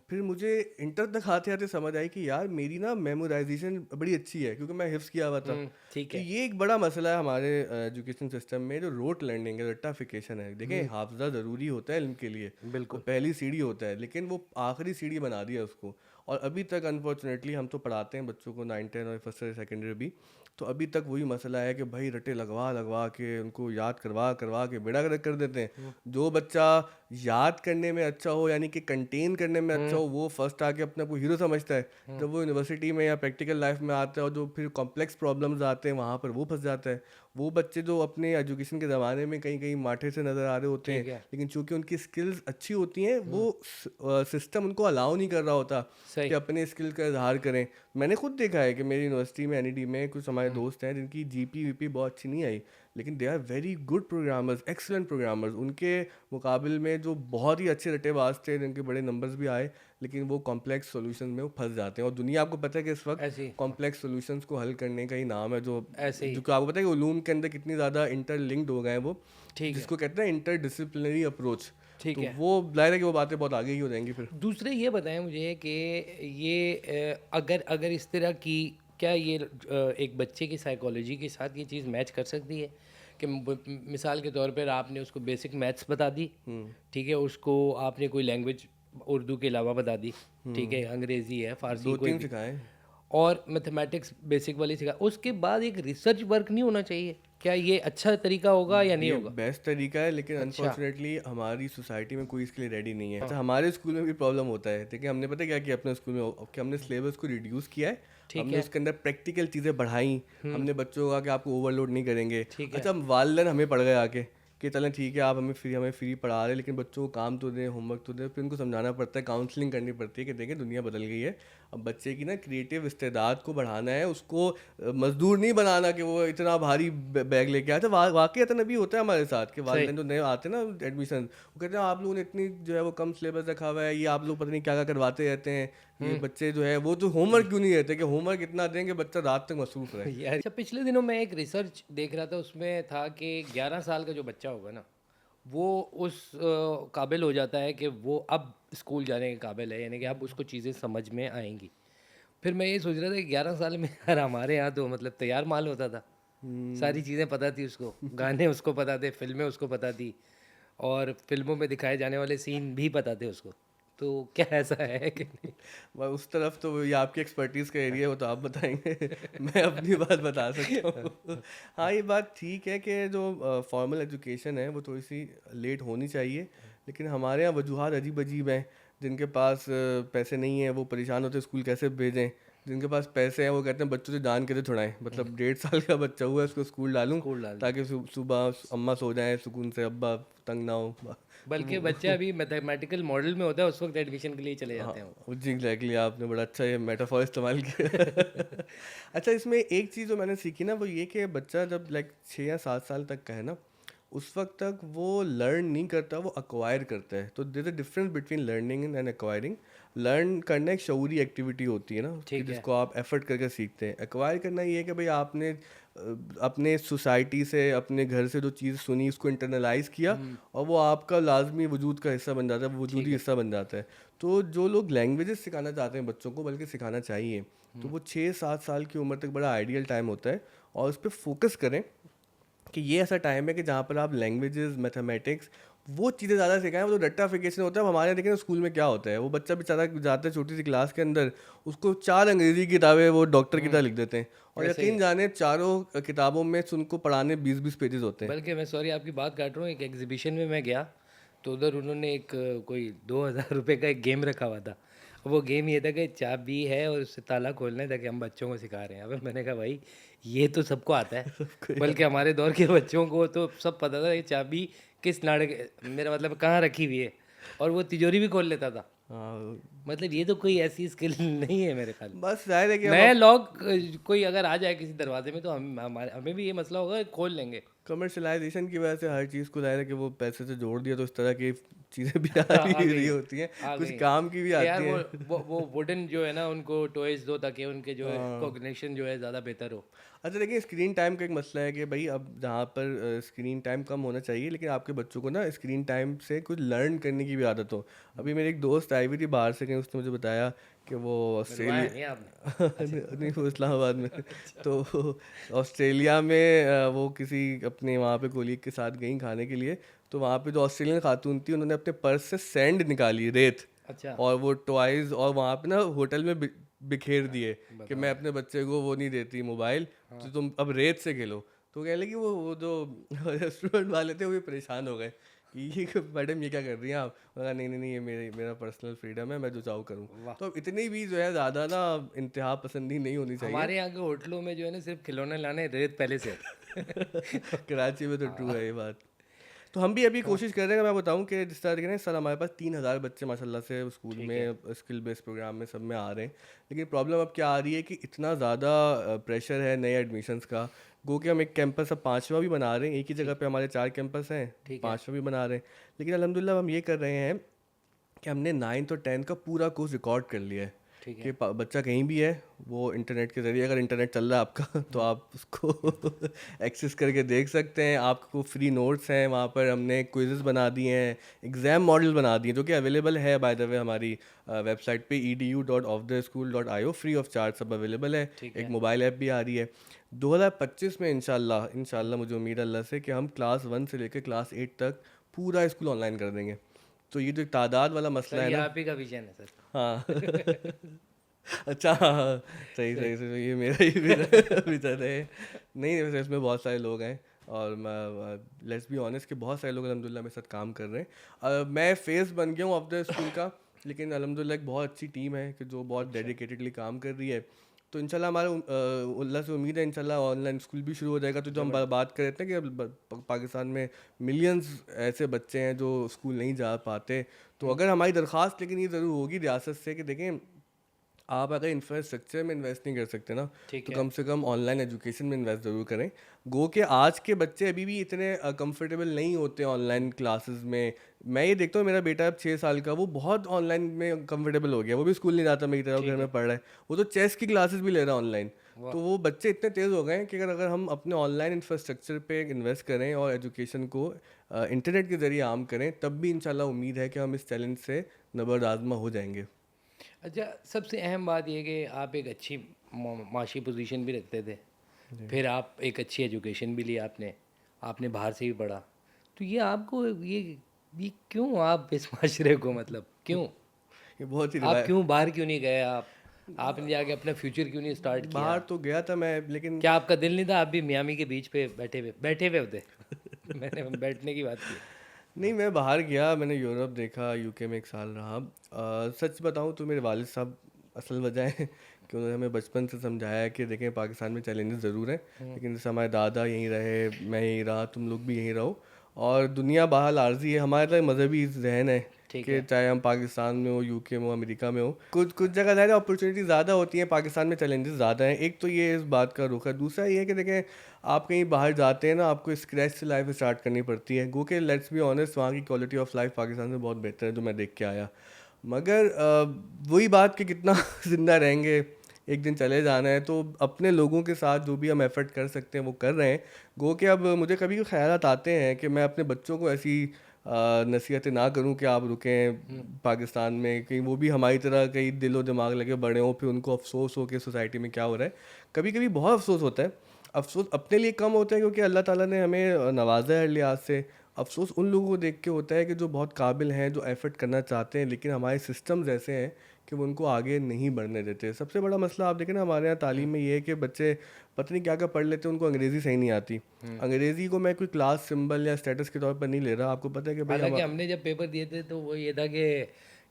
फिर मुझे इंटर तक आते आते समझ आई कि यार मेरी ना मेमोराइजेशन बड़ी अच्छी है क्योंकि मैं हिफ्स किया हुआ था। ठीक तो है। ये एक बड़ा मसला है हमारे एजुकेशन सिस्टम में, जो रोट लर्निंग है, रट्टाफिकेशन है। देखें, हाफजा ज़रूरी होता है इल्म के लिए, वो पहली सीढ़ी होता है, लेकिन वो आखिरी सीढ़ी बना दिया उसको। और अभी तक अनफॉर्चुनेटली हम तो पढ़ाते हैं बच्चों को 9, 10 और फर्स्ट ईयर सेकेंडरी भी, तो अभी तक वही मसला है कि भाई रटे लगवा लगवा के उनको याद करवा करवा के बेड़ा गर्क कर देते हैं। जो बच्चा याद करने में अच्छा हो, यानी कि कंटेन करने में अच्छा हो, वो फर्स्ट आके अपने को हीरो समझता है। जब वो यूनिवर्सिटी में या प्रैक्टिकल लाइफ में आता है और जो फिर कॉम्प्लेक्स प्रॉब्लम्स आते हैं वहाँ पर वो फंस जाता है। वो बच्चे जो अपने एजुकेशन के ज़माने में कहीं कहीं माठे से नज़र आ रहे होते हैं, ठीक है। लेकिन चूंकि उनकी स्किल्स अच्छी होती हैं, वो सिस्टम उनको अलाउ नहीं कर रहा होता सही। कि अपने स्किल का इजहार करें। मैंने खुद देखा है कि मेरी यूनिवर्सिटी में एनईडी में कुछ हमारे दोस्त हैं जिनकी जीपी वीपी बहुत अच्छी नहीं आई, लेकिन they are very good programmers, excellent programmers. उनके मुकाबले में जो बहुत ही अच्छे रटेबाज थे जिनके बड़े नंबर्स भी आए, लेकिन वो कॉम्प्लेक्स सॉल्यूशन में वो फंस जाते हैं। और दुनिया आपको पता है कि इस वक्त ऐसे ही। कॉम्प्लेक्स सॉल्यूशंस को हल करने का ही नाम है, जो ऐसे ही। जो आपको पता है कि उलूम के अंदर कितनी ज़्यादा इंटरलिंक्ड हो गए हैं वो, ठीक है। जिसको कहते हैं इंटरडिसिप्लिनरी अप्रोच। ठीक तो है। वो जाहिर है कि वो बातें बहुत आगे ही हो जाएंगी फिर। दूसरे ये बताएं मुझे कि ये अगर अगर इस तरह की, क्या ये एक बच्चे की साइकोलॉजी के साथ ये चीज़ मैच कर सकती है कि मिसाल के तौर पर आपने उसको बेसिक मैथ्स बता दी, ठीक है, उसको आपने कोई लैंग्वेज उर्दू के अलावा बता दी, ठीक है, अंग्रेज़ी है, फ़ारसी, कोई 2-3 भी, सिखाएं। और मैथमेटिक्स बेसिक वाली सिखा, उसके बाद एक रिसर्च वर्क नहीं होना चाहिए? क्या ये अच्छा तरीका होगा या नहीं ये होगा? बेस्ट तरीका है, लेकिन अच्छा। अनफॉर्चुनेटली हमारी सोसाइटी में कोई इसके लिए रेडी नहीं है। अच्छा, हमारे स्कूल में भी प्रॉब्लम होता है। देखिए, हमने पता क्या किया अपने स्कूल में, कि हमने सिलेबस को रिड्यूस किया है। ठीक हमने है। उसके अंदर प्रैक्टिकल चीज़ें बढ़ाई। हमने बच्चों को कहा कि आपको ओवरलोड नहीं करेंगे। ठीक है। अच्छा, वालिदैन हमें पढ़ गए आके कि चलें ठीक है, आप हमें फ्री पढ़ा रहे हैं, लेकिन बच्चों को काम तो दें, होमवर्क तो दें। फिर उनको समझाना पड़ता है, काउंसलिंग करनी पड़ती है कि देखें दुनिया बदल गई है। अब बच्चे की ना क्रिएटिव इस्तेदाद को बढ़ाना है, उसको मजदूर नहीं बनाना कि वो इतना भारी बैग लेके आए। तो वाकई इतना भी होता है हमारे साथ कि वालिदैन जो नए आते हैं ना एडमिशन, वो कहते हैं आप लोगों ने इतनी जो है वो कम सिलेबस रखा हुआ है, ये आप लोग पता नहीं क्या क्या करवाते रहते हैं, ये बच्चे जो है वो तो होमवर्क क्यों नहीं रहते, कि होमवर्क इतना दें कि बच्चा रात तक मसरूफ रहे। यार अच्छा, पिछले दिनों मैं एक रिसर्च देख रहा था, उसमें था कि 11 साल का जो बच्चा होगा ना, वो उस काबिल हो जाता है कि वो अब स्कूल जाने के काबिल है, यानी कि अब उसको चीज़ें समझ में आएंगी। फिर मैं ये सोच रहा था कि 11 साल में यार हमारे यहाँ तो मतलब तैयार माल होता था, सारी चीज़ें पता थी उसको, गाने उसको पता थे, फिल्में उसको पता थी, और फिल्मों में दिखाए जाने वाले सीन भी पता थे उसको। तो क्या ऐसा है कि नहीं? उस तरफ तो ये आपकी एक्सपर्टीज़ का एरिया है, वो तो आप बताएंगे। मैं अपनी बात बता सकता हूँ। हाँ, ये बात ठीक है कि जो फॉर्मल एजुकेशन है वो थोड़ी सी लेट होनी चाहिए, लेकिन हमारे यहाँ वजूहात अजीब अजीब हैं। जिनके पास पैसे नहीं हैं वो परेशान होते हैं स्कूल कैसे भेजें, जिनके पास पैसे हैं वो कहते हैं बच्चों से जान कैसे छुड़ाएं। मतलब 1.5 साल का बच्चा हुआ है, उसको स्कूल डालूं स्कूल डाल, ताकि सुबह अम्मा सो जाएं सुकून से, अब्बा तंग ना हो। बल्कि बच्चा अभी मैथमेटिकल मॉडल में होता है, उस वक्त एडमिशन के लिए चले हाँ, जाते हैं वो। जी एग्जैक्टली, आपने बड़ा अच्छा ये मेटाफोर इस्तेमाल किया। अच्छा, इसमें एक चीज़ जो मैंने सीखी ना, वो ये कि बच्चा जब लाइक 6 या 7 साल तक का है ना, उस वक्त तक वो लर्न नहीं करता, वो अक्वायर करता है। तो there is a difference between learning and acquiring. Learn करना एक शऊरी एक्टिविटी होती है ना, कि ठीक है। जिसको आप एफर्ट करके सीखते हैं। एक्वायर करना ये है कि भाई आपने अपने सोसाइटी से, अपने घर से जो चीज़ सुनी उसको इंटरनलाइज किया और वो आपका लाजमी वजूद का हिस्सा बन जाता है, ठीक वजूदी है। हिस्सा बन जाता है। तो जो लोग लैंग्वेजेस सिखाना चाहते हैं बच्चों को, बल्कि सिखाना चाहिए, तो वो 6-7 साल की उम्र तक बड़ा आइडियल टाइम होता है। और उस पर फोकस करें कि ये ऐसा टाइम है कि जहाँ पर आप लैंग्वेजेस, मैथमेटिक्स, वो चीज़ें ज़्यादा सिखाएं। वो जो रट्टाफिकेशन होता है, अब हमारे यहाँ देखें ना स्कूल में क्या होता है, वो बच्चा बेचारा जाता है छोटी सी क्लास के अंदर, उसको 4 अंग्रेज़ी की किताबें वो डॉक्टर की तरह लिख देते हैं, और ऐसे ही यकीन है। जाने चारों किताबों में से उनको पढ़ाने 20-20 पेजेस होते हैं। बल्कि मैं सॉरी आपकी बात काट रहा हूँ, एक एग्जीबिशन में मैं गया तो उधर उन्होंने एक कोई 2000 रुपये का एक गेम रखा हुआ था। वो गेम ये था कि चाबी है और उससे ताला खोलना है, ताकि हम बच्चों को सिखा रहे हैं। अबे मैंने कहा भाई ये तो सबको आता है, बल्कि हमारे दौर के बच्चों को तो सब पता था ये चाबी किस नाड़ के, मेरा मतलब कहाँ रखी हुई है, और वो तिजोरी भी खोल लेता था। हाँ, मतलब ये तो कोई ऐसी स्किल नहीं है मेरे ख्याल में। बस जाहिर है कि नया अब लॉक कोई अगर आ जाए किसी दरवाजे में तो हमें भी ये मसला होगा, खोल लेंगे। कमर्शलाइजेशन की वजह से हर चीज़ को जाहिर है कि वो पैसे से जोड़ दिया, तो इस तरह की चीज़ें भी आ आ ही गई रही है, होती हैं, आ कुछ गई हैं काम की भी कि यार आती वो हैं। वो वुडन जो है ना, उनको टॉयज दो ताकि उनके जो है हाँ। कोग्निशन जो है ज़्यादा बेहतर हो। अच्छा देखिए, स्क्रीन टाइम का एक मसला है कि भाई अब जहाँ पर स्क्रीन टाइम कम होना चाहिए, लेकिन आपके बच्चों को ना स्क्रीन टाइम से कुछ लर्न करने की भी आदत हो। अभी मेरी एक दोस्त आई हुई थी बाहर से कहीं, उसने मुझे बताया कि वो मिलवाया ऑस्ट्रेलिया नहीं आपने? अच्छा। नहीं, वो इस्लामाबाद में। अच्छा। तो ऑस्ट्रेलिया में वो किसी अपने वहाँ पे कोलीग के साथ गई खाने के लिए, तो वहाँ पे जो ऑस्ट्रेलियन खातून थी, उन्होंने अपने पर्स से सैंड निकाली, रेत, अच्छा। और वो टॉयज, और वहाँ पे ना होटल में बिखेर दिए कि बताओ मैं यार। अपने बच्चे को वो नहीं देती मोबाइल, तो तुम अब रेत से खेलो। तो कह लगी वो जो रेस्टोरेंट वाले थे वो भी परेशान हो गए कि ये मैडम ये क्या कर रही हैं आप। उन्होंने कहा नहीं नहीं नहीं, ये मेरा पर्सनल फ्रीडम है, मैं जो चाहूँ करूँ। वाह। तो अब इतनी भी जो है ज़्यादा ना इंतहा पसंदी नहीं होनी चाहिए। हमारे यहाँ के होटलों में जो है ना सिर्फ खिलौने लाने, रेत पहले से है। कराची में तो ट्रू हाँ। है ये बात। तो हम भी अभी कोशिश कर रहे हैं, मैं बताऊं कि जिस तरह के ना सर, हमारे पास 3,000 बच्चे माशाल्लाह से स्कूल ठीक है। में स्किल बेस्ड प्रोग्राम में सब में आ रहे हैं। लेकिन प्रॉब्लम अब क्या आ रही है कि इतना ज़्यादा प्रेशर है नए एडमिशन्स का, गो कि हम एक कैंपस अब 5वां भी बना रहे हैं। एक ही जगह पे हमारे 4 कैंपस हैं, ठीक है। 5वां भी बना रहे हैं। लेकिन अल्हम्दुलिल्लाह हम ये कर रहे हैं कि हमने 9th और 10th का पूरा कोर्स रिकॉर्ड कर लिया है ठीक कि है। बच्चा कहीं भी है, वो इंटरनेट के ज़रिए, अगर इंटरनेट चल रहा है आपका तो आप उसको एक्सेस करके देख सकते हैं। आपको फ्री नोट्स हैं वहाँ पर, हमने क्विज़ेस बना दिए हैं, एग्ज़ाम मॉडल बना दिए जो कि अवेलेबल है बाय द वे हमारी वेबसाइट पे edu.oftheschool.io, फ्री ऑफ चार्ज सब अवेलेबल है। ठीक एक है। मोबाइल ऐप भी आ रही है। 2025 में इंशाल्लाह मुझे उम्मीद है अल्लाह से कि हम क्लास 1 से लेकर क्लास 8 तक पूरा स्कूल ऑनलाइन कर देंगे। तो ये जो तादाद वाला मसला सर है ये ना। आप ही का विजन है सर। हाँ। अच्छा, हाँ हाँ, सही सही। सही सही, ये मेरा ही विजन विजन है। नहीं वैसे इसमें बहुत सारे लोग हैं, और मैं लेट्स बी ऑनेस्ट कि बहुत सारे लोग अल्हम्दुलिल्लाह मेरे साथ काम कर रहे हैं। मैं फेस बन गया हूँ ऑफ द स्कूल का, लेकिन अल्हम्दुलिल्लाह एक बहुत अच्छी टीम है कि जो बहुत अच्छा। डेडिकेटेडली काम कर रही है। तो इंशाल्लाह हमारा अल्लाह से उम्मीद है इंशाल्लाह ऑनलाइन स्कूल भी शुरू हो जाएगा। तो जो हम जबरदस्त। बात कर रहे थे कि अब पाकिस्तान में मिलियंस ऐसे बच्चे हैं जो स्कूल नहीं जा पाते, तो अगर हमारी दरख्वास्त लेकिन ये ज़रूर होगी रियासत से कि देखें, आप अगर इंफ्रास्ट्रक्चर में इन्वेस्ट नहीं कर सकते ना, ठीक तो है। कम से कम ऑनलाइन एजुकेशन में इन्वेस्ट ज़रूर करें। गो के आज के बच्चे अभी भी इतने कंफर्टेबल नहीं होते ऑनलाइन क्लासेस में। मैं ये देखता हूँ, मेरा बेटा अब 6 साल का, वो बहुत ऑनलाइन में कंफर्टेबल हो गया। वो भी स्कूल नहीं जाता मेरी तरह, घर ठीक में है। पढ़ रहा है। वो तो चेस की क्लासेस भी ले रहा है ऑनलाइन। वाह। तो वो बच्चे इतने तेज़ हो गए हैं कि अगर अगर हम अपने ऑनलाइन इंफ्रास्ट्रक्चर पे इन्वेस्ट करें और एजुकेशन को इंटरनेट के ज़रिए आम करें, तब भी इंशाल्लाह उम्मीद है कि हम इस चैलेंज से नबर्द आज़मा हो जाएंगे। अच्छा, सबसे अहम बात ये कि आप एक अच्छी माशी पोजीशन भी रखते थे, फिर आप एक अच्छी एजुकेशन भी ली आपने, आपने बाहर से भी पढ़ा, तो ये आपको ये क्यों आप इस माशरे को, मतलब क्यों ये बहुत ही आप क्यों बाहर क्यों नहीं गए? आपने जाके अपना फ्यूचर क्यों नहीं स्टार्ट किया? बाहर तो गया था मैं, लेकिन क्या आपका दिल नहीं था? आप भी मियामी के बीच पे बैठे हुए होते? मैंने बैठने की बात की। नहीं, मैं बाहर गया, मैंने यूरोप देखा, यूके में 1 साल रहा। सच बताऊं तो मेरे वालिद साहब असल वजह है कि उन्होंने हमें बचपन से समझाया कि देखें, पाकिस्तान में चैलेंजेस ज़रूर हैं, लेकिन जैसे हमारे दादा यहीं रहे, मैं यहीं रहा, तुम लोग भी यहीं रहो। और दुनिया बहरहाल आर्जी है, हमारे तो मजहबी जहन है ठीक कि है। चाहे हम पाकिस्तान में हो, यूके में हो, अमेरिका में हो, कुछ कुछ जगह ज़्यादा अपॉर्चुनिटी ज़्यादा होती हैं, पाकिस्तान में चैलेंजेस ज़्यादा हैं। एक तो ये इस बात का रुख है। दूसरा ये है कि देखें, आप कहीं बाहर जाते हैं ना, आपको स्क्रैच से लाइफ स्टार्ट करनी पड़ती है। गो के लेट्स बी ऑनेस्ट, वहाँ की क्वालिटी ऑफ लाइफ पाकिस्तान से बहुत बेहतर है, जो मैं देख के आया। मगर वही बात कि कितना ज़िंदा रहेंगे, एक दिन चले जाना है, तो अपने लोगों के साथ जो भी हम एफ़र्ट कर सकते हैं वो कर रहे हैं। गो कि अब मुझे कभी ख़यालात आते हैं कि मैं अपने बच्चों को ऐसी नसीहतें ना करूं कि आप रुकें हुँ। पाकिस्तान में, कहीं वो भी हमारी तरह कहीं दिलो दिमाग लगे बड़े हों, फिर उनको अफसोस हो कि सोसाइटी में क्या हो रहा है। कभी कभी बहुत अफसोस होता है। अफसोस अपने लिए कम होता है क्योंकि अल्लाह ताला ने हमें नवाजा है हर लिहाज से। अफसोस उन लोगों को देख के होता है कि जो बहुत काबिल हैं, जो एफ़र्ट करना चाहते हैं, लेकिन हमारे सिस्टम्स ऐसे हैं कि वो उनको आगे नहीं बढ़ने देते। सबसे बड़ा मसला आप देखें ना हमारे यहाँ हुँ, तालीम में ये है कि बच्चे पता नहीं क्या-क्या पढ़ लेते हैं, उनको अंग्रेज़ी सही नहीं आती। हुँ। अंग्रेज़ी को मैं कोई क्लास सिंबल या स्टेटस के तौर पर नहीं ले रहा। आपको पता है कि भाई हालाँकि हम हमने जब पेपर दिए थे तो वो ये था कि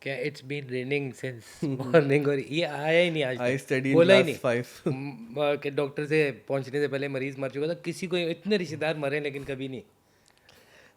क्या it's been raining since morning और ये आया ही नहीं आज तक, आई स्टडी इन बोला ही क्लास नहीं। 5। कि डॉक्टर से पहुँचने से पहले मरीज़ मर चुका था, किसी को इतने रिश्तेदार मरे लेकिन कभी नहीं।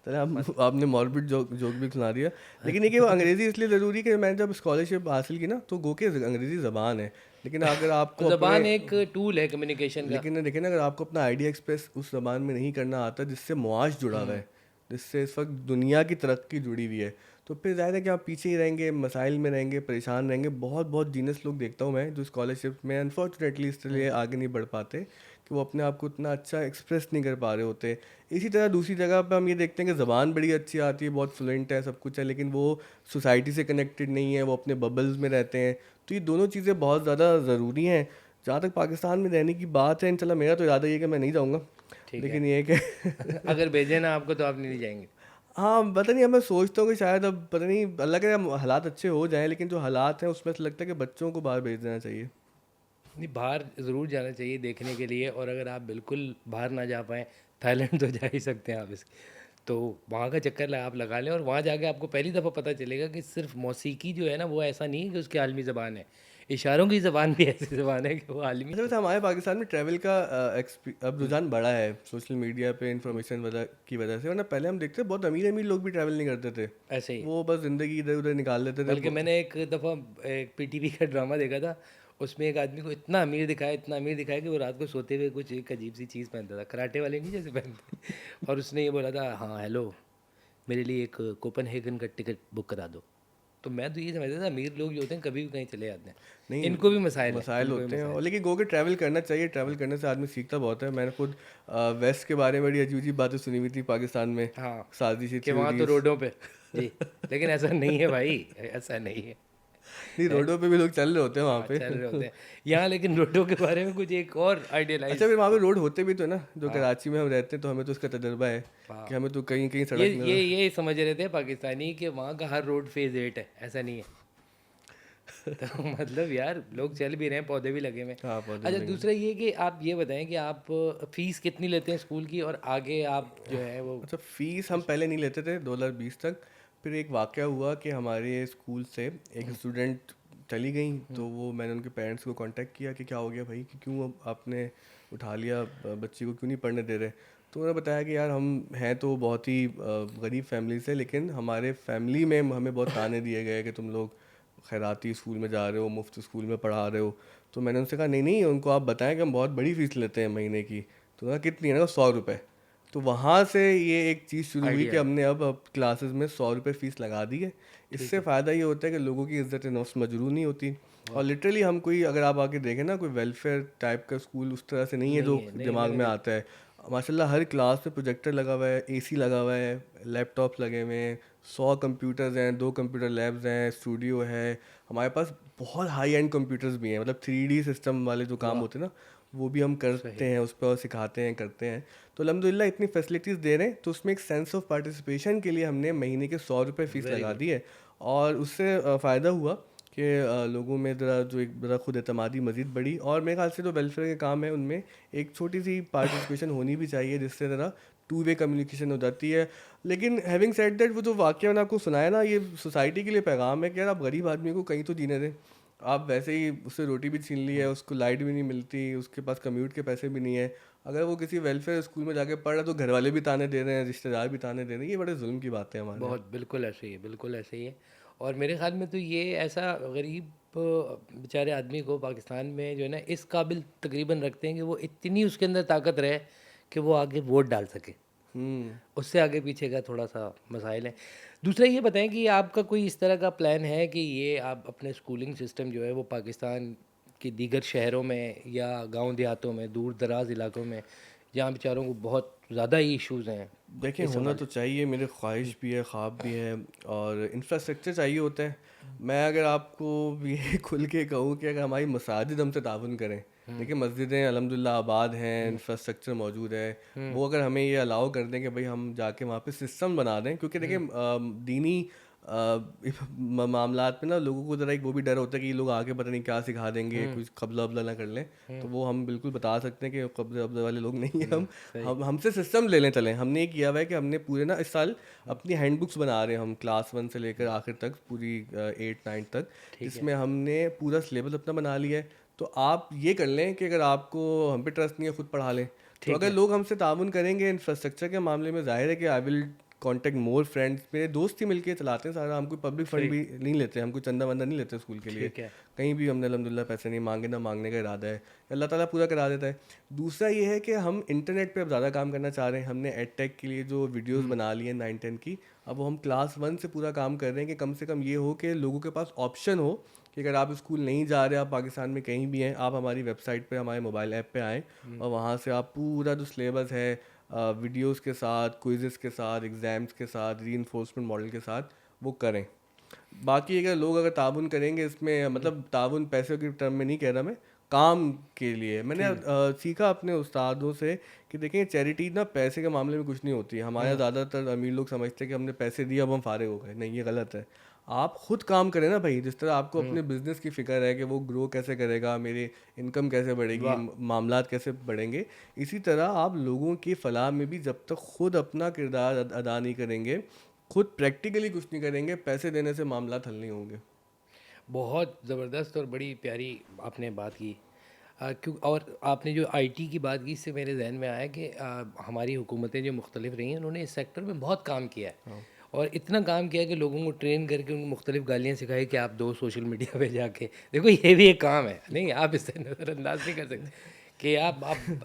चले हम मत आपने मॉर्बिड जोक जोक भी सुना दिया। लेकिन ये कि वो अंग्रेज़ी इसलिए ज़रूरी कि मैंने जब स्कॉलरशिप हासिल की ना, तो गो के अंग्रेज़ी ज़बान है। लेकिन अगर आपको अपने ज़बान एक टूल है कम्युनिकेशन का। लेकिन देखिए ना, अगर आपको अपना आइडिया एक्सप्रेस उस ज़बान में नहीं करना आता जिससे मुआश जुड़ा हुआ हुँ, है, जिससे इस वक्त दुनिया की तरक्की जुड़ी हुई है, तो फिर ज़ाहिर है कि आप पीछे ही रहेंगे, मसाइल में रहेंगे, परेशान रहेंगे। बहुत बहुत जीनियस लोग देखता हूँ मैं जो स्कॉलरशिप में अनफॉर्चुनेटली इसलिए हुँ। आगे नहीं बढ़ पाते कि वो अपने आप को उतना अच्छा एक्सप्रेस नहीं कर पा रहे होते। इसी तरह दूसरी जगह पर हम ये देखते हैं कि ज़बान बड़ी अच्छी आती है, बहुत फ्लुएंट है, सब कुछ है, लेकिन वो सोसाइटी से कनेक्टेड नहीं है, वो अपने बबल्स में रहते हैं। तो ये दोनों चीज़ें बहुत ज़्यादा ज़रूरी हैं। जहाँ तक पाकिस्तान में रहने की बात है, इंशाल्लाह मेरा तो इरादा ये है कि मैं नहीं जाऊँगा। ठीक है। लेकिन ये है कि अगर भेजे ना आपको तो आप नहीं जाएँगे। हाँ, पता नहीं, अब मैं सोचता हूँ कि शायद अब पता नहीं अल्लाह करे हम हालात अच्छे हो जाएँ, लेकिन जो हालात हैं उसमें ऐसा लगता है कि बच्चों को बाहर भेज देना चाहिए। नहीं, बाहर ज़रूर जाना चाहिए देखने के लिए और अगर आप बिल्कुल बाहर ना जा पाएँ, थाईलैंड तो जा ही सकते हैं आप इस तो वहाँ का चक्कर आप लगा लें और वहाँ जाके आपको पहली दफ़ा पता चलेगा कि सिर्फ़ मौसीकी जो है ना, वो ऐसा नहीं है कि उसकी आलमी ज़बान है। इशारों की ज़बान भी ऐसी ज़बान है कि वो आलमी अच्छा, वैसे हमारे पाकिस्तान में ट्रैवल का अब हुँ, रुझान बढ़ा है सोशल मीडिया पे हुँ, इन्फॉर्मेशन वजह की वजह से, वरना पहले हम देखते बहुत अमीर-अमीर लोग भी ट्रैवल नहीं करते थे। ऐसे ही। वो बस ज़िंदगी इधर-उधर निकाल लेते थे। बल्कि मैंने एक दफ़ा एक पीटीवी का ड्रामा देखा था, उसमें एक आदमी को इतना अमीर दिखाया कि वो रात को सोते हुए कुछ एक अजीब-सी चीज़ पहनता था, कराटे वाले नहीं जैसे पहनते और उसने ये बोला था, "हाँ, हेलो, मेरे लिए एक कोपेनहेगन का टिकट बुक करा दो।" तो मैं तो ये समझता था अमीर लोग जो होते हैं कभी भी कहीं चले जाते हैं। नहीं, इनको भी मसाइल है, मसाइल इनको भी होते हैं, मसाइल और लेकिन गो के ट्रैवल करना चाहिए। ट्रैवल करने से आदमी सीखता बहुत है। मैंने खुद वेस्ट के बारे में बड़ी अजीब-अजीब बातें सुनी हुई थी पाकिस्तान में, हाँ, साजिशी कि वहाँ तो थ्योरीज़। रोडों पे जी, लेकिन ऐसा नहीं है भाई, ऐसा नहीं है। नहीं, है रोडों पे भी लोग चल रहे होते हैं वहाँ हाँ, चल रहे पे। होते हैं। यहाँ लेकिन रोडों के बारे में कुछ एक और अच्छा, आइडियलाइज़ फिर वहाँ पे रोड होते भी तो है ना, जो हाँ, कराची में हम रहते हैं तो हमें तो उसका तजुर्बा है हाँ। कि हमें तो कहीं-कहीं ये सड़क ये नज़र। ये समझ रहे थे पाकिस्तानी कि वहाँ का हर रोड फेज़ 8 है, ऐसा नहीं है। तो मतलब यार लोग चल भी रहे हैं, पौधे भी लगे हुए हैं। हाँ, पौधे भी अच्छा लगे हैं। दूसरा ये कि आप ये बताएँ कि आप फ़ीस कितनी लेते हैं स्कूल की और आगे आप जो है वो अच्छा, फ़ीस हम कुछ पहले नहीं लेते थे 2020 तक। फिर एक वाक़या हुआ कि हमारे स्कूल से एक हुँ, स्टूडेंट चली गई, हुँ, तो वो मैंने उनके पेरेंट्स को कांटेक्ट किया कि क्या हो गया भाई, कि क्यों अब आपने उठा लिया, बच्ची को क्यों नहीं पढ़ने दे रहे। तो उन्होंने बताया कि यार हम हैं तो बहुत ही गरीब फैमिली से, लेकिन हमारे फैमिली में हमें बहुत ताने दिए गए कि तुम लोग खैराती स्कूल में जा रहे हो, मुफ्त स्कूल में पढ़ा रहे हो। तो मैंने उनसे कहा नहीं नहीं, उनको आप बताएं कि हम बहुत बड़ी फ़ीस लेते हैं महीने की। तो उन्होंने कहा कितनी है ना, 100 रुपये। तो वहाँ से ये एक चीज़ शुरू हुई कि आइडिया हमने अब क्लासेस में 100 रुपये फ़ीस लगा दी है। ठीक इससे है। फ़ायदा ये होता है कि लोगों की इज़्ज़त नफ्स मजरूह नहीं होती। और वाह! लिटरली हम कोई, अगर आप आके देखें ना, कोई वेलफेयर टाइप का स्कूल उस तरह से नहीं है जो नहीं है, नहीं दिमाग मैंने में देखा। आता है। माशाल्लाह हर क्लास में प्रोजेक्टर लगा हुआ है, एसी लगा हुआ है, लैपटॉप्स लगे हुए हैं, 100 कंप्यूटर्स हैं, 2 कंप्यूटर लैब्स हैं, स्टूडियो है। हमारे पास बहुत हाई एंड कंप्यूटर्स भी हैं, मतलब 3D सिस्टम वाले जो काम वाह! होते हैं ना, वो भी हम करते सही। हैं उस पर, सिखाते हैं, करते हैं। तो अल्हम्दुलिल्लाह इतनी फैसिलिटीज़ दे रहे हैं, तो उसमें एक सेंस ऑफ पार्टिसिपेशन के लिए हमने महीने के 100 रुपये फ़ीस वेरी लगा गुड। दी है। और उससे फ़ायदा हुआ कि लोगों में ज़रा जो एक ज़रा खुद एतमादी मज़ीद बढ़ी, और मेरे ख्याल से जो वेलफेयर के काम है उनमें एक छोटी सी पार्टिसिपेशन होनी भी चाहिए, जिससे ज़रा टू वे कम्युनिकेशन हो जाती है। लेकिन हैविंग सेड दैट, वो जो वाक़या मैंने आपको सुनाया ना, ये सोसाइटी के लिए पैगाम है कि यार आप गरीब आदमी को कहीं तो जीने दें। आप वैसे ही उससे रोटी भी छीन ली है, हुँ, उसको लाइट भी नहीं मिलती, उसके पास कम्यूट के पैसे भी नहीं है। अगर वो किसी वेलफेयर स्कूल में जाके पढ़ रहा है तो घर वाले भी ताने दे रहे हैं, रिश्तेदार भी ताने दे रहे हैं। ये बड़े जुल्म की बात है हमारे यहाँ। बहुत बिल्कुल ऐसे ही है, बिल्कुल ऐसे ही है और मेरे ख़्याल में तो ये ऐसा गरीब बेचारे आदमी को पाकिस्तान में जो है ना इस काबिल तकरीबन रखते हैं कि वो इतनी उसके अंदर ताकत रहे कि वो आगे वोट डाल सके। उससे आगे पीछे का थोड़ा सा मसाइल है। दूसरा ये बताएं कि आपका कोई इस तरह का प्लान है कि ये आप अपने स्कूलिंग सिस्टम जो है वो पाकिस्तान के दीगर शहरों में या गांव देहातों में, दूर दराज इलाकों में, जहाँ बेचारों को बहुत ज़्यादा ही इश्यूज़ हैं देखिए इस होना हवाले तो चाहिए, मेरी ख्वाहिश भी है, ख्वाब भी है, और इंफ्रास्ट्रक्चर चाहिए होता है। मैं अगर आपको ये खुल के कहूँ कि अगर हमारी मसाजिद हमसे ताउन करें, देखिए मस्जिदें अल्हम्दुलिल्लाह आबाद हैं, इंफ्रास्ट्रक्चर मौजूद है, वो अगर हमें ये अलाउ कर दें कि भाई हम जाके वहाँ पे सिस्टम बना दें, क्योंकि देखिए दीनी मामलात में ना लोगों को ज़रा एक वो भी डर होता है कि ये लोग आके पता नहीं क्या सिखा देंगे, कुछ कब्ज़ा वब्ज़ा ना कर लें। तो वो हम बिल्कुल बता सकते हैं कि कब्ज़े वब्ज़े वाले लोग नहीं हैं हम। सही। हम हमसे सिस्टम ले लें चलें। हमने ये किया हुआ है कि हमने पूरे ना इस साल अपनी हैंड बुक्स बना रहे हैं हम, क्लास 1 से लेकर आखिर तक, पूरी 8-9 तक, ठीक है। जिसमें हमने पूरा सिलेबस अपना बना लिया है। तो आप ये कर लें कि अगर आपको हम पे ट्रस्ट नहीं है, खुद पढ़ा लें। तो ठीक अगर है। लोग हमसे ताउन करेंगे इंफ्रास्ट्रक्चर के मामले में, ज़ाहिर है कि I will contact more friends. मेरे दोस्त ही मिलके चलाते हैं सारा, हम कोई पब्लिक फंड सही। भी नहीं लेते, हम कोई चंदा वंदा नहीं लेते स्कूल के लिए। ठीक है। कहीं भी हमने अल्हम्दुलिल्लाह पैसे नहीं मांगे, ना मांगने का इरादा है, अल्लाह ताला पूरा करा देता है। दूसरा ये है कि हम इंटरनेट पे अब ज़्यादा काम करना चाह रहे हैं। हमने एडटेक के लिए जो वीडियोस बना ली हैं 9-10 की, अब वो हम क्लास 1 से पूरा काम कर रहे हैं कि कम से कम ये हो कि लोगों के पास ऑप्शन हो कि अगर आप स्कूल नहीं जा रहे, आप पाकिस्तान में कहीं भी हैं, आप हमारी वेबसाइट पे, हमारे मोबाइल ऐप पे आएँ, और वहाँ से आप पूरा जो सिलेबस है वीडियोस के साथ, क्विज़ेस के साथ, एग्ज़ाम्स के साथ, रीइंफोर्समेंट मॉडल के साथ वो करें। बाकी अगर लोग अगर ताउन करेंगे इसमें, मतलब ताउन पैसे के टर्म में नहीं कह रहा मैं, काम के लिए मैंने ठीक। सीखा अपने उस्तादों से कि देखें चैरिटी ना पैसे के मामले में कुछ नहीं होती है। हमारे ज़्यादातर अमीर लोग समझते हैं कि हमने पैसे दिए अब हम फारिग हो गए, नहीं, ये गलत है। आप खुद काम करें ना भाई, जिस तरह आपको अपने बिजनेस की फ़िक्र है कि वो ग्रो कैसे करेगा, मेरी इनकम कैसे बढ़ेगी, वाह। मामलात कैसे बढ़ेंगे, इसी तरह आप लोगों की फलाह में भी जब तक खुद अपना किरदार अदा नहीं करेंगे, खुद प्रैक्टिकली कुछ नहीं करेंगे, पैसे देने से मामलात हल नहीं होंगे। बहुत ज़बरदस्त और बड़ी प्यारी आपने बात की। क्यों, और आपने जो आईटी की बात की, इससे मेरे जहन में आया कि हमारी हुकूमतें जो मुख्तलिफ रही हैं, उन्होंने इस सेक्टर में बहुत काम किया है, और इतना काम किया कि लोगों को ट्रेन करके उनको मुख्तलिफ गालियाँ सिखाई कि आप दो सोशल मीडिया पे जाके देखो, ये भी एक काम है, नहीं आप इससे नज़रअंदाज नहीं कर सकते कि आप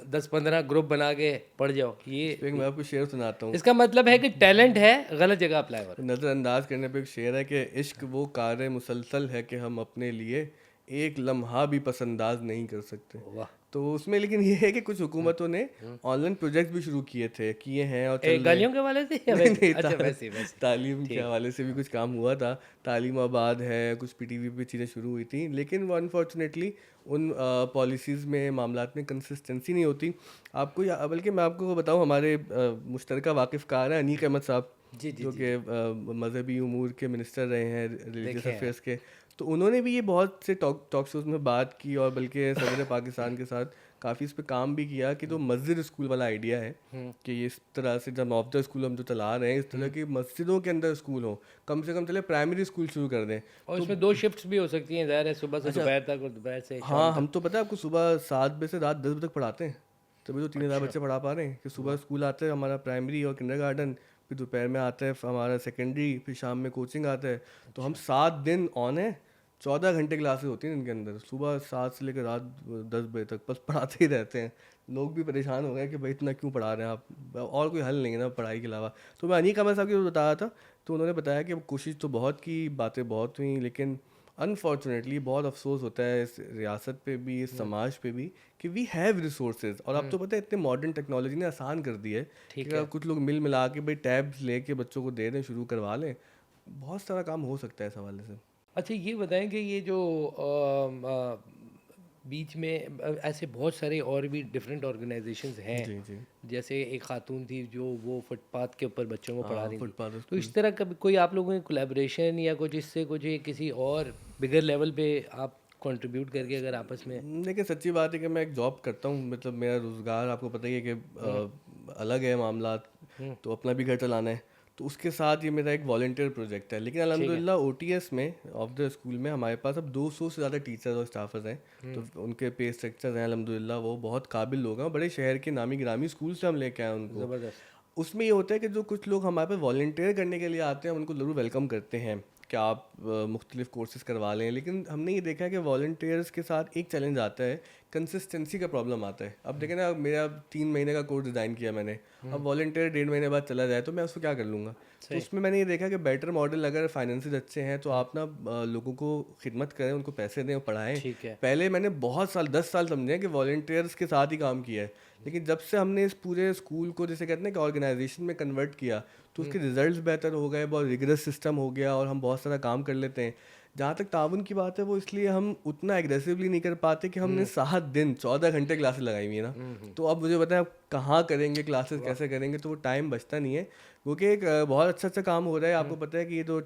10-15 ग्रुप बना के पढ़ जाओ। एक मैं ये आपको शेर सुनाता हूँ। इसका मतलब है कि टैलेंट है, गलत जगह अप्लाई हो रहा नज़रअंदाज करने पे एक शेर है कि इश्क वो कार मुसलसल है कि हम अपने लिए एक लम्हा भी पसंदाज नहीं कर सकते। है। वाह। तो उसमें लेकिन ये है कि कुछ हुकूमतों ने ऑनलाइन प्रोजेक्ट भी शुरू किए हैं और चल रहे हैं। गालियों के वाले से या नहीं वैसे? नहीं, अच्छा, वैसे वैसे। तालीम के ठीक। हवाले से भी कुछ काम हुआ था। तालीम आबाद है, कुछ पीटीवी पे चीज़ें शुरू हुई थी, लेकिन वो अनफॉर्चुनेटली उन पॉलिसीज़ में, मामलात में कंसिस्टेंसी नहीं होती। आपको बल्कि मैं आपको बताऊं, हमारे मुश्तरका वाकिफ़ है अनीक अहमद साहब, जी जी जो जी। कि मजहबी उमूर के मिनिस्टर रहे हैं, रिलीजियस देखे हैं। अफेयर्स के। तो उन्होंने भी ये बहुत से टॉक शोज़ में बात की, और बल्कि सदर पाकिस्तान के साथ काफ़ी इस पे काम भी किया कि जो मस्जिद स्कूल वाला आइडिया है कि इस तरह से जब ऑफ द स्कूल हम जो चला रहे हैं, इस तरह की मस्जिदों के अंदर स्कूल हो, कम से कम चले प्राइमरी स्कूल शुरू कर दें। और तो इसमें 2 शिफ्ट्स भी हो सकती हैं, ज़ाहिर है, सुबह से अच्छा, दोपहर तक और दोपहर से शाम हाँ, हम तक। तो पता है आपको सुबह 7 बजे से रात 10 बजे तक पढ़ाते हैं। तभी तो 3000 अच्छा। बच्चे पढ़ा पा रहे हैं कि सुबह वाह। स्कूल आता है हमारा प्राइमरी और किंडरगार्टन, फिर दोपहर में आता है हमारा सेकेंडरी, फिर शाम में कोचिंग आता है। तो हम 7 दिन ऑन है, 14 घंटे क्लासेस होती हैं इनके अंदर, सुबह 7 से लेकर रात 10 बजे तक बस पढ़ाते ही रहते हैं। लोग भी परेशान हो गए कि भाई इतना क्यों पढ़ा रहे हैं आप, और कोई हल नहीं है ना पढ़ाई के अलावा। तो मैं अनीक अहमद साहब को बताया था, तो उन्होंने बताया कि कोशिश तो बहुत की, बातें बहुत हुई, लेकिन अनफॉर्चुनेटली बहुत अफसोस होता है इस रियासत पे भी, इस समाज पे भी, कि वी हैव रिसोर्सेज। और अब तो पता है इतने मॉडर्न टेक्नोलॉजी ने आसान कर दी है कि ठीक अगर है। कुछ लोग मिल मिला के भाई टैब्स लेके बच्चों को दे दें, शुरू करवा लें, बहुत सारा काम हो सकता है इस हवाले से। अच्छा, ये बताएं कि ये जो बीच में ऐसे बहुत सारे और भी डिफरेंट ऑर्गेनाइजेशंस हैं, जी जी। जैसे एक खातून थी जो वो फुटपाथ के ऊपर बच्चों को पढ़ा हाँ, रही थी। फुटपाथ तो स्कूल। इस तरह का भी कोई आप लोगों की कोलैबोरेशन या कुछ इससे कुछ ये किसी और बिगर लेवल पे आप कंट्रीब्यूट करके अगर आपस में। देखिए सच्ची बात है कि मैं एक जॉब करता हूँ, मतलब मेरा रोज़गार आपको पता ही है कि अलग है मामलात, तो अपना भी घर चलाना है। तो उसके साथ ये मेरा एक वॉलंटियर प्रोजेक्ट है, लेकिन ठीक है। अल्हम्दुलिल्लाह ओटीएस में, ऑफ द स्कूल में, हमारे पास अब 200 से ज़्यादा टीचर्स और स्टाफर्स हैं। तो उनके पे स्ट्रक्चर्स हैं अल्हम्दुलिल्लाह, वो बहुत काबिल लोग हैं, बड़े शहर के नामी गिरामी स्कूल से हम लेके आए उनको। ज़बरदस्त। उसमें ये होता है कि जो कुछ लोग हमारे पे वॉलंटियर करने के लिए आते हैं, हम उनको ज़रूर वेलकम करते हैं। क्या आप मुख्तलिफ कोर्सेज करवा लें, लेकिन हमने ये देखा है कि वॉल्टियर्स के साथ एक चैलेंज आता है, कंसिस्टेंसी का प्रॉब्लम आता है। अब देखें ना, मेरा 3 महीने का कोर्स डिज़ाइन किया मैंने, अब वॉल्टियर 1.5 महीने बाद चला जाए तो मैं उसको क्या कर लूँगा। तो उसमें मैंने ये देखा कि बेटर मॉडल, अगर फाइनेंसेस अच्छे हैं तो आप ना लोगों को खिदमत करें, उनको पैसे दें और पढ़ाएं। ठीक है। पहले मैंने बहुत साल, 10 साल समझे कि वॉल्टियर्स के साथ ही काम किया है, लेकिन जब से हमने इस पूरे स्कूल को, जैसे कहते हैं कि ऑर्गेनाइजेशन में कन्वर्ट किया, तो उसके रिजल्ट्स बेहतर हो गए, बहुत रिगरस सिस्टम हो गया और हम बहुत सारा काम कर लेते हैं। जहाँ तक ताउन की बात है, वो इसलिए हम उतना एग्रेसिवली नहीं कर पाते कि हमने 7 दिन 14 घंटे क्लासेस लगाई हुई है ना। तो अब मुझे बताया कहाँ करेंगे क्लासेस, कैसे करेंगे, तो वो टाइम बचता नहीं है, क्योंकि एक बहुत अच्छा काम हो रहा है। आपको पता है कि ये जो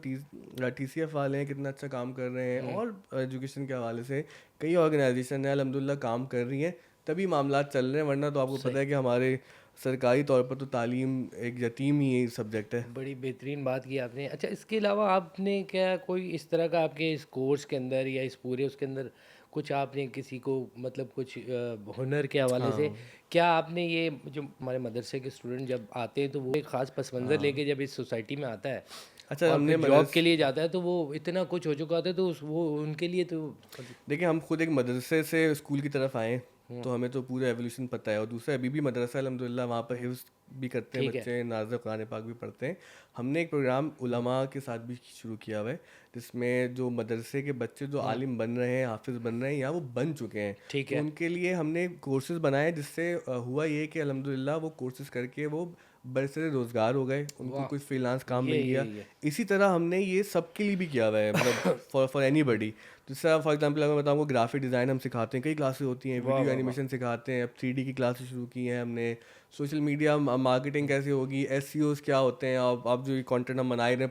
TCF वाले हैं कितना अच्छा काम कर रहे हैं, और एजुकेशन के हवाले से कई ऑर्गेनाइजेशन है अल्हम्दुलिल्लाह काम कर रही हैं, तभी मामला चल रहे हैं, वरना तो आपको पता है कि हमारे सरकारी तौर पर तो तालीम एक यतीम ही सब्जेक्ट है। बड़ी बेहतरीन बात की आपने। अच्छा, इसके अलावा आपने क्या कोई इस तरह का आपके इस कोर्स के अंदर या इस पूरे उसके अंदर कुछ आपने किसी को मतलब कुछ हुनर के हवाले से, क्या आपने ये जो हमारे मदरसे के स्टूडेंट जब आते हैं तो वो एक ख़ास पस मंज़र लेके जब इस सोसाइटी में आता है अच्छा, और हमने फिर जॉब के लिए जाता है तो वो इतना कुछ हो चुका होता है, तो वो उनके लिए तो देखिए, हम खुद एक मदरसे से स्कूल की तरफ आए, तो हमें तो पूरा एवोल्यूशन पता है, और दूसरा अभी भी मदरसा अल्हम्दुलिल्लाह वहाँ पर हिफ्ज़ भी करते हैं ठीक है। बच्चे, नाज़ कुरान पाक भी पढ़ते हैं। हमने एक प्रोग्राम उलमा के साथ भी शुरू किया हुआ है, जिसमें जो मदरसे के बच्चे जो आलिम बन रहे हैं, हाफिज़ बन रहे हैं या वो बन चुके हैं, ठीक तो है। उनके लिए हमने कोर्सेज़ बनाए, जिससे हुआ ये कि अल्हम्दुलिल्लाह वो कोर्सेज़ करके वो बड़े रोज़गार हो गए, उनको वाह! कोई फ्रीलांस काम ये मिल गया। ये इसी तरह हमने ये सबके लिए भी किया हुआ है, मतलब फॉर एनीबॉडी। जैसा फॉर एग्जांपल अगर मैं बताऊँ, ग्राफिक डिज़ाइन हम सिखाते हैं, कई क्लासेस होती हैं, वाह, वीडियो वाह, वाह! एनिमेशन सिखाते हैं, अब 3D की क्लासेस शुरू की हैं हमने, सोशल मीडिया मार्केटिंग कैसे होगी, SEOs क्या होते हैं, अब जो ये कंटेंट हम बना रहे हैं,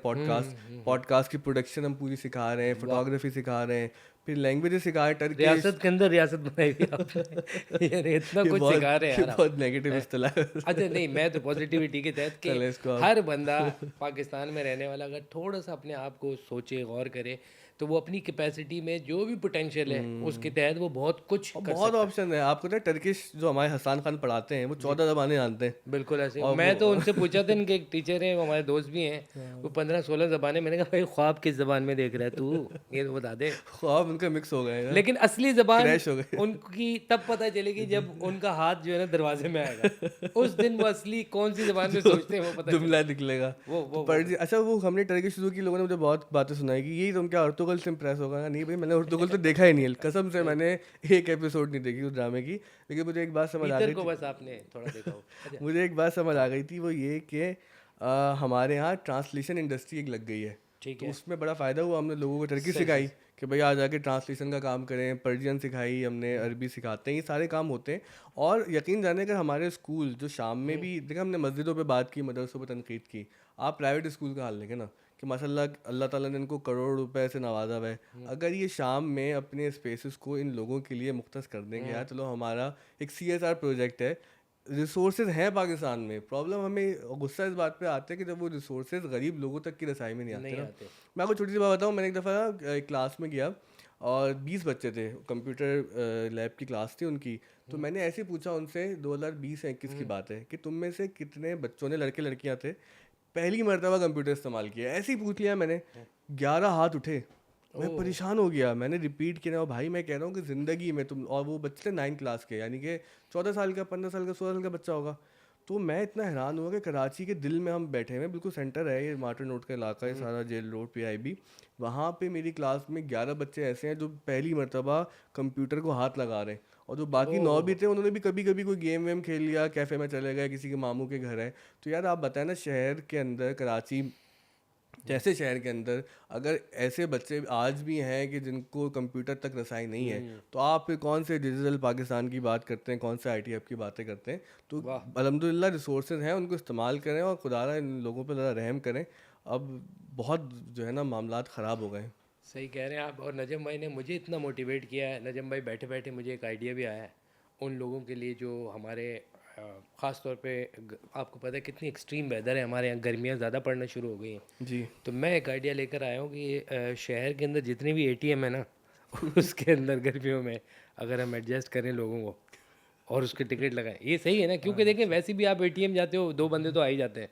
पॉडकास्ट की प्रोडक्शन हम पूरी सिखा रहे हैं, वाह! फोटोग्राफी सिखा रहे हैं, फिर लैंग्वेजेस सिखा रहे हैं, टर्किश। रियासत के अंदर रियासत बनाई हुई आपने। यानी इतना कुछ सिखा रहे हैं ये यार आप। बहुत नेगेटिव हैं? इस्तेलाह है। अच्छा नहीं, मैं तो पॉजिटिविटी के तहत कि चलें इसको आप। हर बंदा पाकिस्तान में रहने वाला अगर थोड़ा सा अपने आप को सोचे, गौर करे, तो वो अपनी कैपेसिटी में जो भी पोटेंशियल है उसके तहत वो बहुत कुछ और कर बहुत सकता है। ऑप्शन है, आपको पता है टर्किश जो हमारे हसन खान पढ़ाते हैं, वो 14 ज़बानें जानते हैं। बिल्कुल ऐसे और मैं वो तो उनसे पूछा था, इनके एक टीचर हैं, वो हमारे दोस्त भी हैं, वो 15-16 ज़बानें। मैंने कहा भाई ख्वाब किस ज़बान में देख रहा है तू, ये तो बता दे। ख्वाब उनके मिक्स हो गए हैं ना, लेकिन असली ज़बान क्रैश हो गए। उनकी तब पता चलेगी जब उनका हाथ जो है ना दरवाजे में आएगा, उस दिन वो असली कौन सी ज़बान में सोचते हैं वो पता चलेगा। जुमला निकलेगा। वो तो वो पढ़ जी, अच्छा वो हमने टर्किश शुरू की, लोगों ने मुझे बहुत बातें सुनाई कि यही तुम क्या अर्तुगल से इम्प्रेस होगा। नहीं भाई, मैंने अर्तुगल तो देखा ही नहीं है, कसम से मैंने एक एपिसोड नहीं देखी उस ड्रामे की, लेकिन मुझे एक बात समझ आ पीतर गई को थी। बस आपने थोड़ा देखा हो। अच्छा, मुझे एक बात समझ आ गई थी, वो ये कि हमारे यहाँ ट्रांसलेशन इंडस्ट्री एक लग गई है, ठीक तो है। उसमें बड़ा फ़ायदा हुआ। हमने लोगों को टर्की सही सिखाई कि भाई आ जाके ट्रांसलेशन का काम करें, पर्शियन सिखाई हमने, अरबी सिखाते हैं, ये सारे काम होते हैं। और यकीन जाने, अगर हमारे स्कूल जो शाम में भी देखा, हमने मस्जिदों पे बात की, मदरसों पे तनकीद की, आप प्राइवेट स्कूल का हाल देखें ना, कि माशाल्लाह अल्लाह ताला ने इनको करोड़ रुपए से नवाजा हुआ है। अगर ये शाम में अपने स्पेसेस को इन लोगों के लिए मुख्तस कर देंगे, यार चलो हमारा एक CSR प्रोजेक्ट है, रिसोर्सेज हैं पाकिस्तान में, प्रॉब्लम हमें गुस्सा इस बात पे आता है कि जब वो रिसोर्सेज गरीब लोगों तक की रसाई में नहीं आते नहीं ना। आते। मैं आपको छोटी सी बात बताऊँ, मैंने एक दफ़ा ना एक क्लास में गया और 20 बच्चे थे, कंप्यूटर लैब की क्लास थी उनकी। तो मैंने ऐसे ही पूछा उनसे, 2020 या 21 की बात है, कि तुम में से कितने बच्चों ने, लड़के लड़कियां थे, पहली मरतबा कंप्यूटर इस्तेमाल किया। ऐसे ही पूछ लिया मैंने, 11 हाथ उठे। मैं परेशान हो गया, मैंने रिपीट किया, और भाई मैं कह रहा हूँ कि ज़िंदगी में तुम, और वो बच्चे थे 9 क्लास के, यानी कि 14 साल का, 15 साल का, 16 साल का बच्चा होगा। तो मैं इतना हैरान हुआ कि कराची के दिल में हम बैठे हुए हैं, बिल्कुल सेंटर है ये, मार्टिन रोड का इलाका है सारा, जेल रोड PIB, वहाँ पे मेरी क्लास में 11 बच्चे ऐसे हैं जो पहली मरतबा कंप्यूटर को हाथ लगा रहे हैं, और जो बाकी 9 भी थे उन्होंने भी कभी कभी कोई गेम वेम खेल लिया, कैफ़े में चले गए, किसी के मामू के घर है। तो यार आप बताएं ना, शहर के अंदर, कराची जैसे शहर के अंदर, अगर ऐसे बच्चे आज भी हैं कि जिनको कंप्यूटर तक रसाई नहीं है, तो आप फिर कौन से डिजिटल पाकिस्तान की बात करते हैं, कौन से IT हब की बातें करते हैं। तो वाह! अल्हम्दुलिल्लाह रिसोर्सेज हैं, उनको इस्तेमाल करें, और खुदारा इन लोगों पर ज़रा रहम करें। अब बहुत जो है ना मामलात ख़राब हो गए हैं। सही कह रहे हैं आप। और नजम भाई ने मुझे इतना मोटिवेट किया है। नजम भाई बैठे बैठे मुझे एक आइडिया भी आया है उन लोगों के लिए जो हमारे ख़ास तौर पे आपको पता है कितनी एक्सट्रीम वेदर है हमारे यहाँ, गर्मियाँ ज़्यादा पड़ना शुरू हो गई हैं। जी। तो मैं एक आइडिया लेकर आया हूँ कि शहर के अंदर जितने भी ATM है ना उसके अंदर गर्मियों में अगर हम एडजस्ट करें लोगों को, और उसके टिकट लगाए, ये सही है ना, क्योंकि देखें वैसे भी आप एटीएम जाते हो 2 बंदे तो आ ही जाते हैं।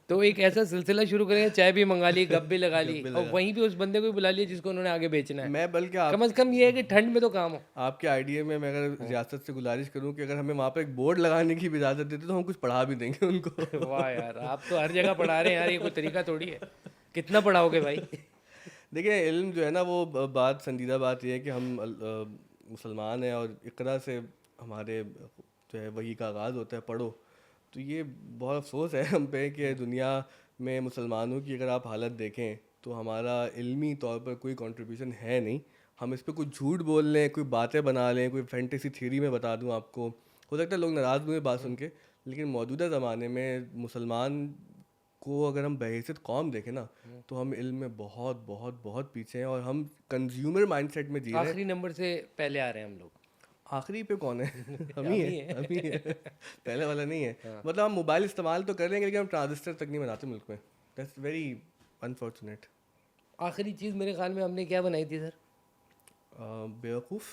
तो एक ऐसा सिलसिला शुरू करेंगे, चाय भी मंगा ली, गप भी लगा ली, और वहीं पे उस बंदे को भी बुला लिया जिसको उन्होंने आगे बेचना है। मैं बल्कि कम से कम ये है कि ठंड में तो काम हो। आपके आइडिया में मैं अगर रियासत से गुजारिश करूं कि अगर हमें वहाँ पे एक बोर्ड लगाने की भी इजाज़त देते तो हम कुछ पढ़ा भी देंगे उनको। वाह यार, आप तो हर जगह पढ़ा रहे हैं यार, ये कोई तरीका थोड़ी है। कितना पढ़ाओगे भाई? देखिए इल्म जो है ना वो बात संजीदा बात ये है कि हम मुसलमान हैं और इकरा से हमारे जो है वही का आगाज़ होता है, पढ़ो। तो ये बहुत अफसोस है हम पे कि दुनिया में मुसलमानों की अगर आप हालत देखें तो हमारा इल्मी तौर पर कोई कंट्रीब्यूशन है नहीं। हम इस पे कुछ झूठ बोल लें, कोई बातें बना लें, कोई फैंटेसी थ्योरी में बता दूं आपको, हो सकता है लोग नाराज़ हुए बात सुन के, लेकिन मौजूदा ज़माने में मुसलमान को अगर हम बहैसियत कौम देखें ना तो हम इल्म में बहुत बहुत बहुत पीछे हैं और हम कंज्यूमर माइंडसेट में जी रहे हैं। आखिरी नंबर से पहले आ रहे हैं हम लोग। आखिरी पे कौन है? हम ही है, हम ही है। पहले वाला नहीं है। मतलब हम मोबाइल इस्तेमाल तो कर लेंगे लेकिन हम ट्रांजिस्टर तक नहीं बनाते मुल्क में। That's very unfortunate. आखिरी चीज़ मेरे ख्याल में हमने क्या बनाई थी सर? बेवकूफ़।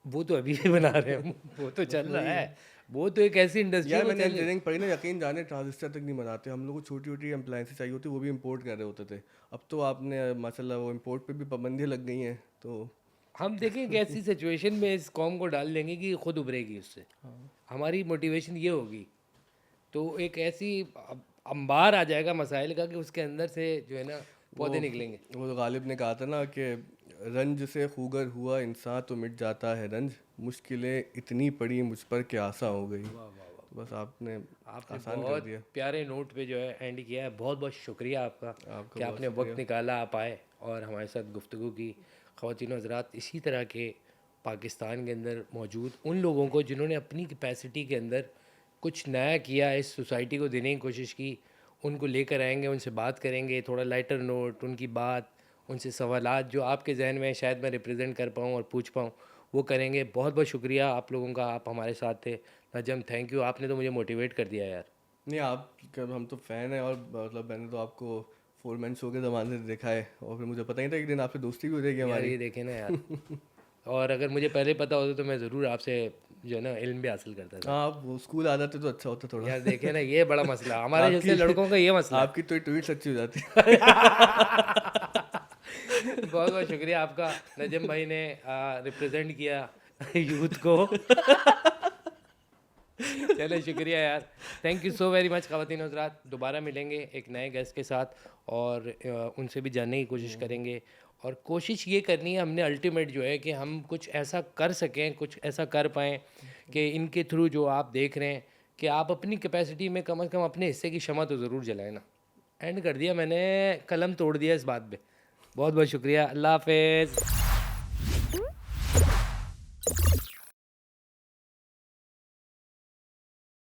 वो तो अभी भी बना रहे हैं हम, वो तो चल रहा है। वो तो एक ऐसी इंडस्ट्री यार है, वो मैंने चल इंजीनियरिंग पढ़ी ना, यकीन जाने ट्रांजिस्टर तक नहीं बनाते हम लोग को। छोटी छोटी अप्लायंसेस चाहिए होती वो भी इंपोर्ट कर रहे होते थे। अब तो आपने माशाल्लाह वो इंपोर्ट पे भी पाबंदी लग गई हैं। तो हम देखें कि ऐसी सिचुएशन में इस कौम को डाल देंगे कि खुद उभरेगी उससे। हमारी मोटिवेशन ये होगी, तो एक ऐसी अंबार आ जाएगा मसाइल का कि उसके अंदर से जो है ना पौधे निकलेंगे। वो तो गालिब ने कहा था ना कि रंज से खूगर हुआ इंसान तो मिट जाता है रंज, मुश्किलें इतनी पड़ी मुझ पर कि आसा हो गई। तो बस आपने आसान कर बहुत दिया। प्यारे नोट पे जो है एंड किया है। बहुत बहुत शुक्रिया आपका कि बहुत आपने वक्त निकाला, आप आए और हमारे साथ गुफ्तगू की। ख़वातीन और हज़रात, इसी तरह के पाकिस्तान के अंदर मौजूद उन लोगों को जिन्होंने अपनी कैपेसिटी के अंदर कुछ नया किया, इस सोसाइटी को देने की कोशिश की, उनको लेकर आएंगे, उनसे बात करेंगे, थोड़ा लाइटर नोट, उनकी बात, उनसे सवालात जो आपके जहन में शायद मैं रिप्रेजेंट कर पाऊँ और पूछ पाऊँ, वो करेंगे। बहुत बहुत शुक्रिया आप लोगों का, आप हमारे साथ थे। नजम, थैंक यू, आपने तो मुझे मोटिवेट कर दिया यार। नहीं आप हम तो फ़ैन हैं और मतलब मैंने तो आपको फोर मैन शो के ज़माने से देखा है और फिर मुझे पता ही था एक दिन आपसे दोस्ती भी हो जाएगी यार हमारी। ये देखें ना यार, और अगर मुझे पहले पता होता तो मैं ज़रूर आपसे जो है ना इल्म भी हासिल करता था। हाँ आप वो स्कूल आ जाते तो अच्छा होता थोड़ा। यार देखें ना, ये बड़ा मसला हमारे जैसे आपकी लड़कों का, ये मसला है। आपकी तो ट्वीट अच्छी हो जाती। बहुत बहुत शुक्रिया आपका, नजम भाई ने रिप्रेजेंट किया यूथ को। चले शुक्रिया यार, thank you so very much. ख़वातीन और हज़रात, दोबारा मिलेंगे एक नए गेस्ट के साथ और उनसे भी जानने की कोशिश करेंगे। और कोशिश ये करनी है हमने अल्टीमेट जो है कि हम कुछ ऐसा कर सकें, कुछ ऐसा कर पाएँ कि इनके थ्रू जो आप देख रहे हैं कि आप अपनी कैपेसिटी में कम से कम अपने हिस्से की शमा तो ज़रूर जलाएं ना। एंड कर दिया मैंने, कलम तोड़ दिया इस बात पे। बहुत बहुत शुक्रिया, अल्लाह हाफ़िज़।